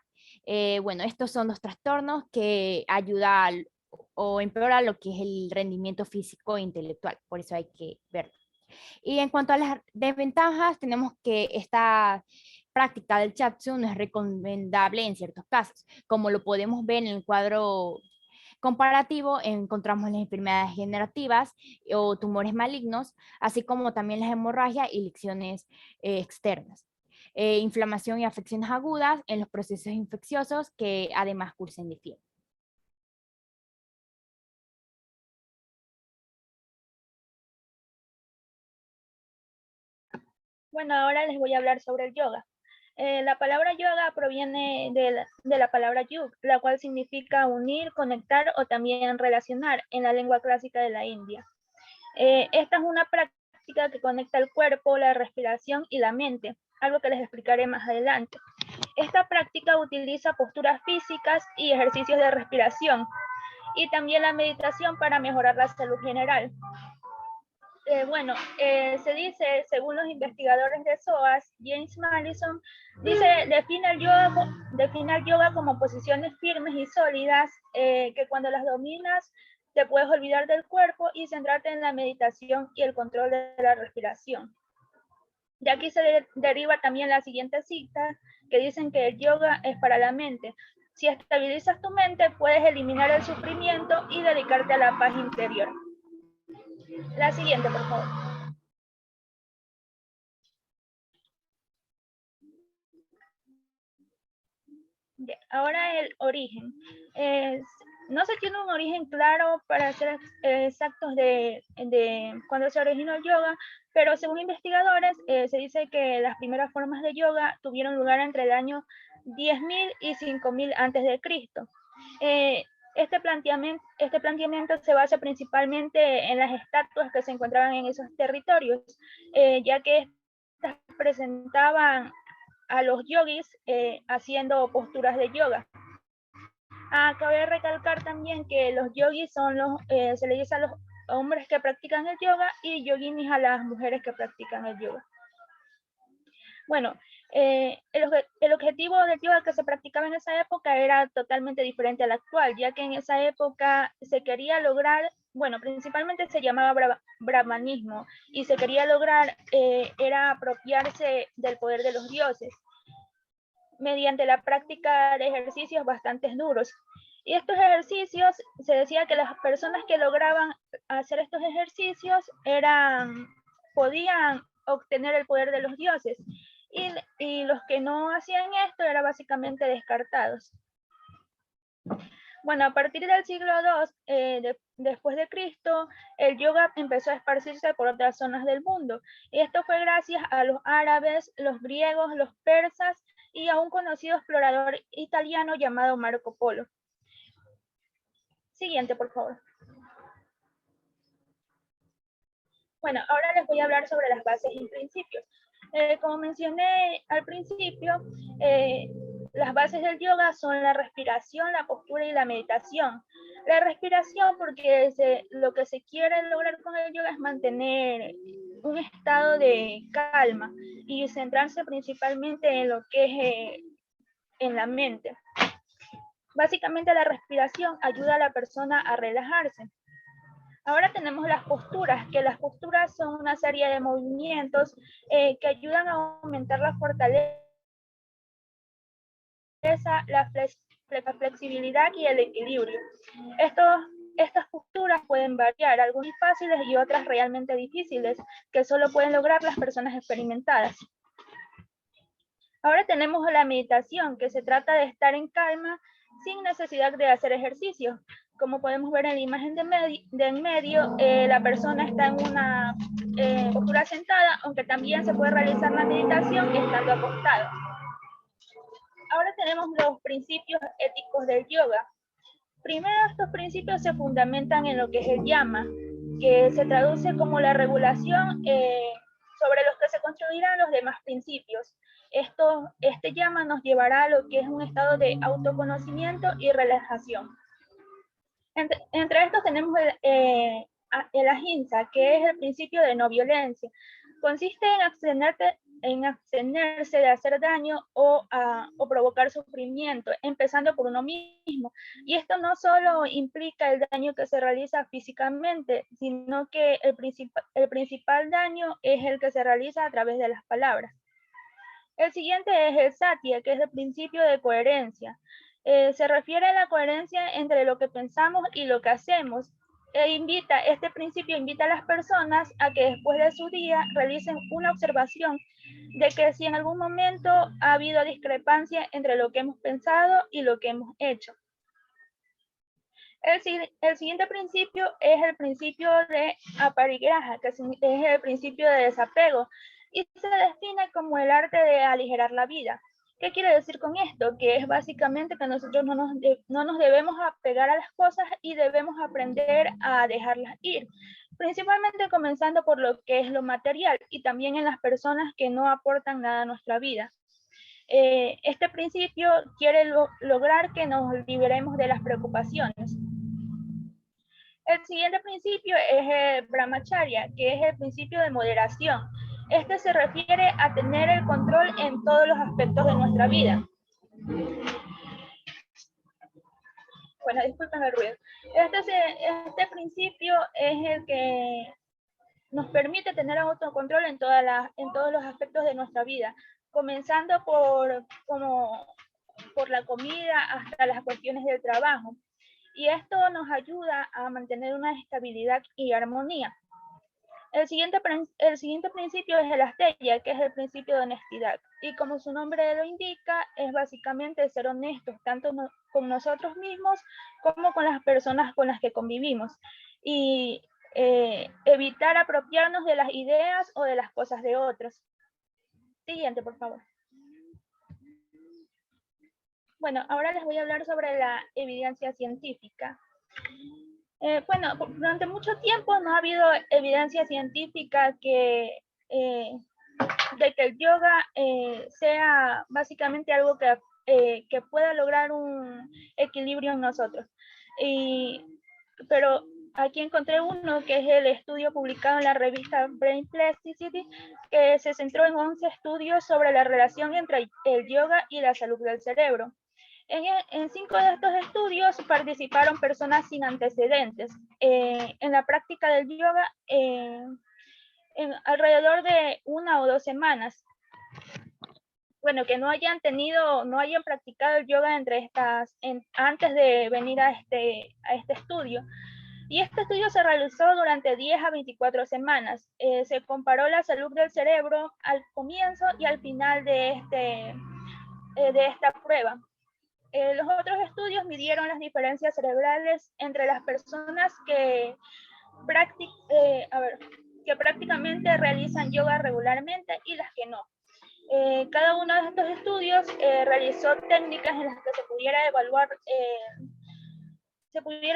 Bueno, estos son los trastornos que ayuda o empeora lo que es el rendimiento físico e intelectual. Por eso hay que verlo. Y en cuanto a las desventajas, tenemos que esta práctica del Chiatsu no es recomendable en ciertos casos. Como lo podemos ver en el cuadro comparativo, encontramos las enfermedades generativas o tumores malignos, así como también las hemorragias y lesiones externas. Inflamación y afecciones agudas en los procesos infecciosos que además cursen de fiebre. Bueno, ahora les voy a hablar sobre el yoga. La palabra yoga proviene de la palabra yug, la cual significa unir, conectar o también relacionar en la lengua clásica de la India. Esta es una práctica que conecta el cuerpo, la respiración y la mente, algo que les explicaré más adelante. Esta práctica utiliza posturas físicas y ejercicios de respiración y también la meditación para mejorar la salud general. Se dice, según los investigadores de SOAS, James Madison, define el yoga como posiciones firmes y sólidas que cuando las dominas te puedes olvidar del cuerpo y centrarte en la meditación y el control de la respiración. De aquí se deriva también la siguiente cita que dicen que el yoga es para la mente. Si estabilizas tu mente, puedes eliminar el sufrimiento y dedicarte a la paz interior. La siguiente, por favor. Bien, ahora el origen. No se tiene un origen claro para ser exactos de cuando se originó el yoga, pero según investigadores se dice que las primeras formas de yoga tuvieron lugar entre el año 10.000 y 5.000 antes de Cristo. Este planteamiento se basa principalmente en las estatuas que se encontraban en esos territorios, ya que estas presentaban a los yogis haciendo posturas de yoga. Cabe recalcar también que los yogis son se le dice a los hombres que practican el yoga y yoginis a las mujeres que practican el yoga. Bueno, el objetivo del yoga que se practicaba en esa época era totalmente diferente al actual, ya que en esa época se quería lograr, principalmente se llamaba brahmanismo, y se quería lograr, era apropiarse del poder de los dioses, mediante la práctica de ejercicios bastante duros. Y estos ejercicios, se decía que las personas que lograban hacer estos ejercicios podían obtener el poder de los dioses. Y los que no hacían esto eran básicamente descartados. Bueno, a partir del siglo II después de Cristo, el yoga empezó a esparcirse por otras zonas del mundo. Y esto fue gracias a los árabes, los griegos, los persas y a un conocido explorador italiano llamado Marco Polo. Siguiente, por favor. Bueno, ahora les voy a hablar sobre las bases y principios. Como mencioné al principio, las bases del yoga son la respiración, la postura y la meditación. La respiración porque lo que se quiere lograr con el yoga es mantener un estado de calma y centrarse principalmente en lo que es en la mente. Básicamente la respiración ayuda a la persona a relajarse. Ahora tenemos las posturas, que las posturas son una serie de movimientos que ayudan a aumentar la fortaleza, la flexibilidad y el equilibrio. Estas posturas pueden variar, algunas fáciles y otras realmente difíciles, que solo pueden lograr las personas experimentadas. Ahora tenemos la meditación, que se trata de estar en calma sin necesidad de hacer ejercicio. Como podemos ver en la imagen de en medio, la persona está en una postura sentada, aunque también se puede realizar la meditación estando acostado. Ahora tenemos los principios éticos del yoga. Primero, estos principios se fundamentan en lo que es el yama, que se traduce como la regulación sobre los que se construirán los demás principios. Este yama nos llevará a lo que es un estado de autoconocimiento y relajación. Entre estos tenemos el ahimsa, que es el principio de no violencia. Consiste en en abstenerse de hacer daño o provocar sufrimiento, empezando por uno mismo. Y esto no solo implica el daño que se realiza físicamente, sino que el principal daño es el que se realiza a través de las palabras. El siguiente es el satya, que es el principio de coherencia. Se refiere a la coherencia entre lo que pensamos y lo que hacemos. Este principio invita a las personas a que después de su día realicen una observación de que si en algún momento ha habido discrepancia entre lo que hemos pensado y lo que hemos hecho. El siguiente principio es el principio de aparigraha, que es el principio de desapego, y se define como el arte de aligerar la vida. ¿Qué quiere decir con esto? Que es básicamente que nosotros no nos debemos apegar a las cosas y debemos aprender a dejarlas ir, principalmente comenzando por lo que es lo material y también en las personas que no aportan nada a nuestra vida. Este principio quiere lograr que nos liberemos de las preocupaciones. El siguiente principio es el brahmacharya, que es el principio de moderación. Este se refiere a tener el control en todos los aspectos de nuestra vida. Bueno, disculpen el ruido. Este principio es el que nos permite tener autocontrol en todos los aspectos de nuestra vida, comenzando por la comida hasta las cuestiones del trabajo. Y esto nos ayuda a mantener una estabilidad y armonía. El siguiente principio es el asteya, que es el principio de honestidad. Y como su nombre lo indica, es básicamente ser honestos, tanto con nosotros mismos como con las personas con las que convivimos. Y evitar apropiarnos de las ideas o de las cosas de otros. Siguiente, por favor. Bueno, ahora les voy a hablar sobre la evidencia científica. Bueno, durante mucho tiempo no ha habido evidencia científica de que el yoga sea básicamente algo que pueda lograr un equilibrio en nosotros. Pero aquí encontré uno que es el estudio publicado en la revista Brain Plasticity, que se centró en 11 estudios sobre la relación entre el yoga y la salud del cerebro. En 5 de estos estudios participaron personas sin antecedentes en la práctica del yoga en alrededor de 1 o 2 semanas. Bueno, que no hayan practicado el yoga antes de venir a este estudio. Y este estudio se realizó durante 10 a 24 semanas. Se comparó la salud del cerebro al comienzo y al final de esta prueba. Los otros estudios midieron las diferencias cerebrales entre las personas que prácticamente realizan yoga regularmente y las que no. Cada uno de estos estudios realizó técnicas en las que se pudiera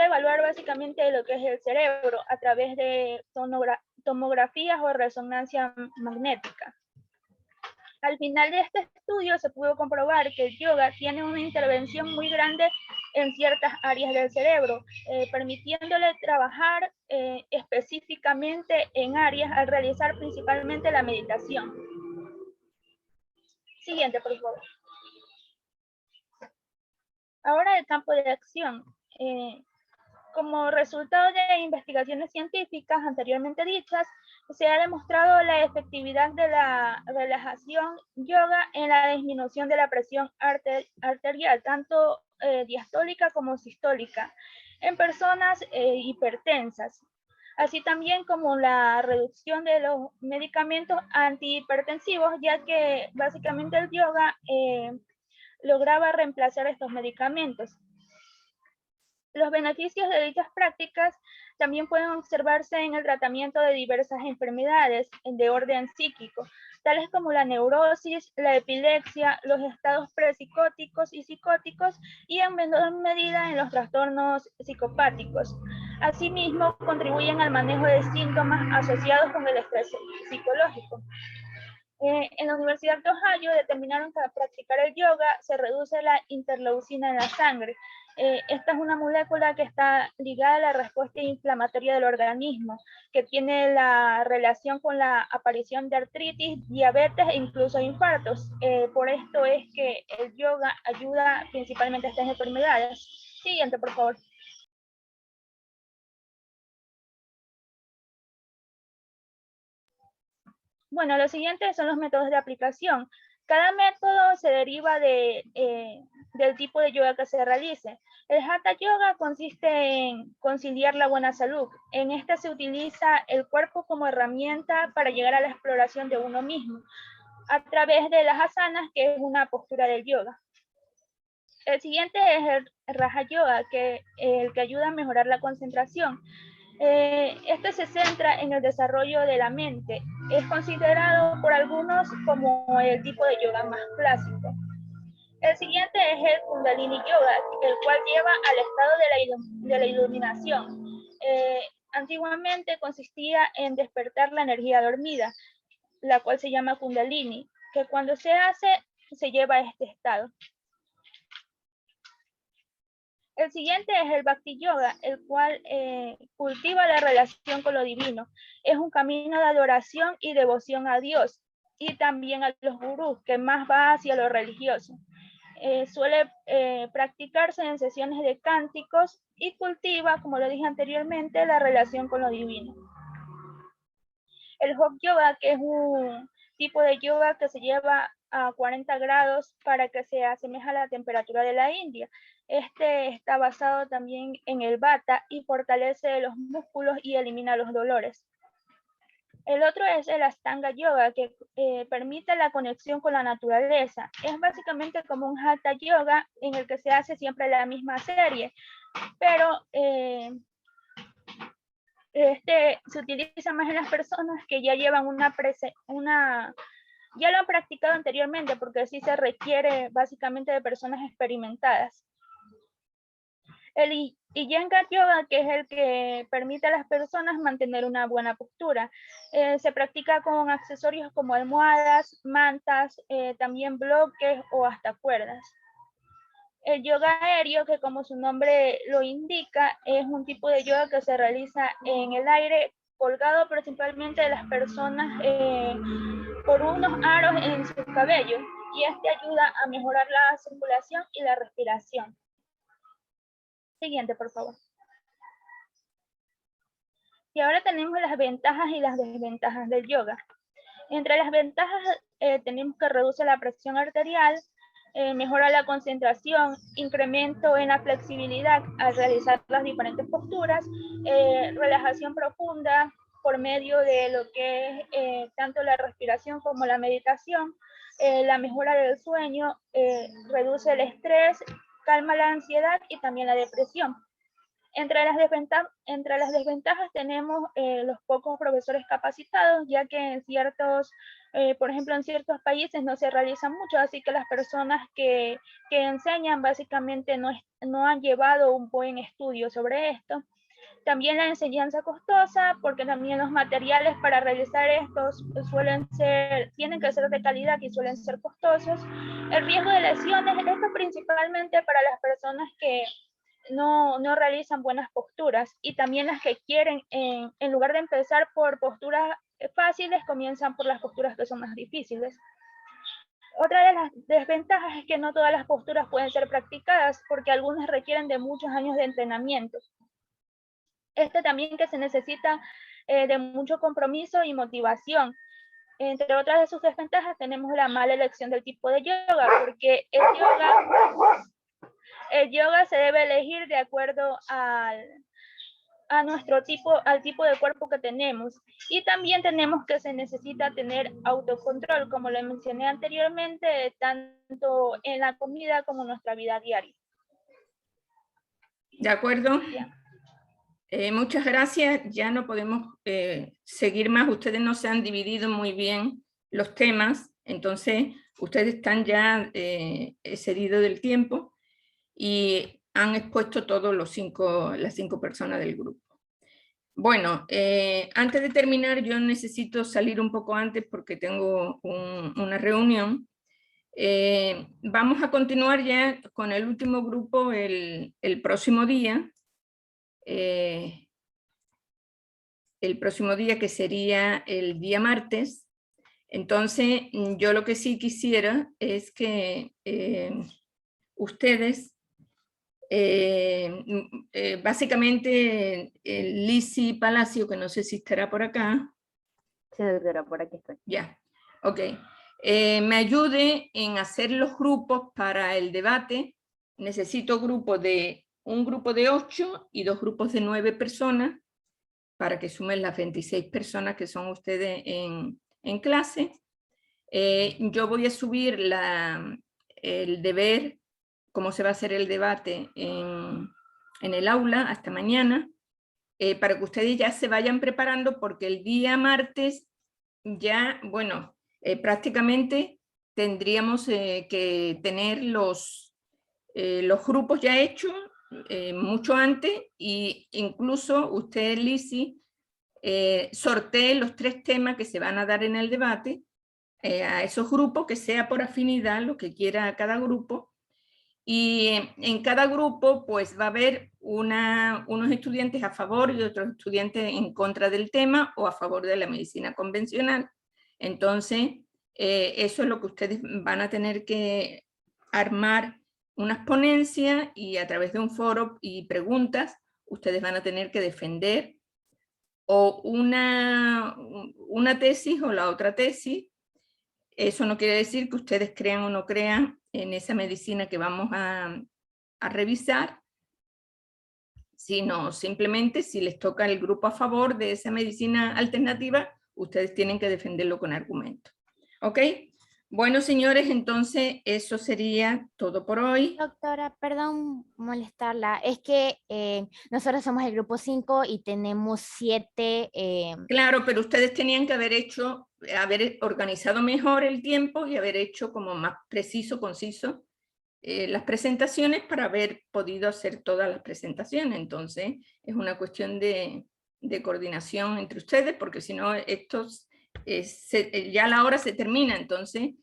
evaluar básicamente lo que es el cerebro a través de tomografías o resonancia magnética. Al final de este estudio se pudo comprobar que el yoga tiene una intervención muy grande en ciertas áreas del cerebro, permitiéndole trabajar específicamente en áreas al realizar principalmente la meditación. Siguiente, por favor. Ahora el campo de acción. Como resultado de investigaciones científicas anteriormente dichas, se ha demostrado la efectividad de la relajación yoga en la disminución de la presión arterial, tanto diastólica como sistólica, en personas hipertensas, así también como la reducción de los medicamentos antihipertensivos, ya que básicamente el yoga lograba reemplazar estos medicamentos. Los beneficios de dichas prácticas también pueden observarse en el tratamiento de diversas enfermedades de orden psíquico, tales como la neurosis, la epilepsia, los estados prepsicóticos y psicóticos, y en menor medida en los trastornos psicopáticos. Asimismo, contribuyen al manejo de síntomas asociados con el estrés psicológico. En la Universidad de Ohio determinaron que al practicar el yoga se reduce la interleucina en la sangre, Esta es una molécula que está ligada a la respuesta inflamatoria del organismo, que tiene la relación con la aparición de artritis, diabetes e incluso infartos. Por esto es que el yoga ayuda principalmente a estas enfermedades. Siguiente, por favor. Bueno, los siguientes son los métodos de aplicación. Cada método se deriva del tipo de yoga que se realice. El Hatha Yoga consiste en conciliar la buena salud. En este se utiliza el cuerpo como herramienta para llegar a la exploración de uno mismo, a través de las asanas, que es una postura del yoga. El siguiente es el Raja Yoga, el que ayuda a mejorar la concentración. Este se centra en el desarrollo de la mente. Es considerado por algunos como el tipo de yoga más clásico. El siguiente es el Kundalini Yoga, el cual lleva al estado de la iluminación. Antiguamente consistía en despertar la energía dormida, la cual se llama Kundalini, que cuando se hace, se lleva a este estado. El siguiente es el Bhakti Yoga, el cual cultiva la relación con lo divino. Es un camino de adoración y devoción a Dios y también a los gurús, que más va hacia lo religioso. Suele practicarse en sesiones de cánticos y cultiva, como lo dije anteriormente, la relación con lo divino. El Hot Yoga, que es un tipo de yoga que se lleva a 40 grados para que se asemeje a la temperatura de la India. Este está basado también en el Vata y fortalece los músculos y elimina los dolores. El otro es el Ashtanga Yoga, que permite la conexión con la naturaleza. Es básicamente como un Hatha Yoga en el que se hace siempre la misma serie, pero se utiliza más en las personas que ya llevan ya lo han practicado anteriormente, porque sí se requiere básicamente de personas experimentadas. El Iyengar Yoga, que es el que permite a las personas mantener una buena postura. Se practica con accesorios como almohadas, mantas, también bloques o hasta cuerdas. El yoga aéreo, que como su nombre lo indica, es un tipo de yoga que se realiza en el aire, colgado principalmente de las personas por unos aros en sus cabellos, y este ayuda a mejorar la circulación y la respiración. Siguiente, por favor. Y ahora tenemos las ventajas y las desventajas del yoga. Entre las ventajas tenemos que reduce la presión arterial, mejora la concentración, incremento en la flexibilidad al realizar las diferentes posturas, relajación profunda por medio de lo que es tanto la respiración como la meditación, la mejora del sueño, reduce el estrés, calma la ansiedad y también la depresión. Entre las desventajas tenemos los pocos profesores capacitados, ya que en por ejemplo, en ciertos países no se realiza mucho, así que las personas que enseñan básicamente no han llevado un buen estudio sobre esto. También la enseñanza costosa, porque también los materiales para realizar estos tienen que ser de calidad y suelen ser costosos. El riesgo de lesiones, esto principalmente para las personas que no realizan buenas posturas, y también las que quieren, en lugar de empezar por posturas fáciles, comienzan por las posturas que son más difíciles. Otra de las desventajas es que no todas las posturas pueden ser practicadas, porque algunas requieren de muchos años de entrenamiento. También que se necesita de mucho compromiso y motivación. Entre otras de sus desventajas tenemos la mala elección del tipo de yoga, porque el yoga se debe elegir de acuerdo al tipo de cuerpo que tenemos. Y también tenemos que se necesita tener autocontrol, como lo mencioné anteriormente, tanto en la comida como en nuestra vida diaria. De acuerdo. Muchas gracias. Ya no podemos seguir más. Ustedes no se han dividido muy bien los temas, entonces ustedes están ya excedidos del tiempo y han expuesto todos las cinco personas del grupo. Bueno, antes de terminar, yo necesito salir un poco antes porque tengo una reunión. Vamos a continuar ya con el último grupo el próximo día. El próximo día, que sería el día martes. Entonces, yo lo que sí quisiera es que ustedes, básicamente, Lizzy Palacio, que no sé si estará por acá. Sí, doctora, por aquí estoy. Ya, ok. Me ayude en hacer los grupos para el debate. Necesito un grupo de 8 y 2 grupos de 9 personas, para que sumen las 26 personas que son ustedes en clase. Yo voy a subir el deber, cómo se va a hacer el debate en el aula hasta mañana, para que ustedes ya se vayan preparando, porque el día martes ya, bueno, prácticamente tendríamos que tener los grupos ya hechos mucho antes, y incluso usted, Lizzy, sortee los 3 temas que se van a dar en el debate a esos grupos, que sea por afinidad lo que quiera cada grupo, y en cada grupo pues va a haber unos estudiantes a favor y otros estudiantes en contra del tema o a favor de la medicina convencional. Entonces, eso es lo que ustedes van a tener que armar, unas ponencias, y a través de un foro y preguntas, ustedes van a tener que defender o una tesis o la otra tesis. Eso no quiere decir que ustedes crean o no crean en esa medicina que vamos a revisar, sino simplemente si les toca el grupo a favor de esa medicina alternativa, ustedes tienen que defenderlo con argumento. ¿Ok? Bueno, señores, entonces eso sería todo por hoy. Doctora, perdón molestarla, es que nosotros somos el grupo 5 y tenemos 7... Claro, pero ustedes tenían que haber organizado mejor el tiempo y haber hecho como más preciso, conciso las presentaciones, para haber podido hacer todas las presentaciones. Entonces es una cuestión de coordinación entre ustedes, porque si no, ya la hora se termina. Entonces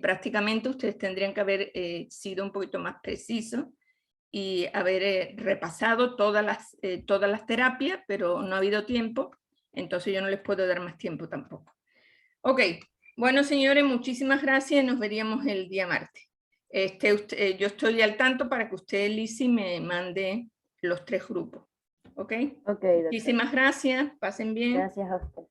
prácticamente ustedes tendrían que haber sido un poquito más precisos y haber repasado todas las terapias, pero no ha habido tiempo, entonces yo no les puedo dar más tiempo tampoco. Ok, bueno, señores, muchísimas gracias, nos veríamos el día martes. Yo estoy al tanto para que usted, Lizzy, me mande los 3 grupos. ¿Ok? Ok, doctora. Muchísimas gracias, pasen bien. Gracias a usted.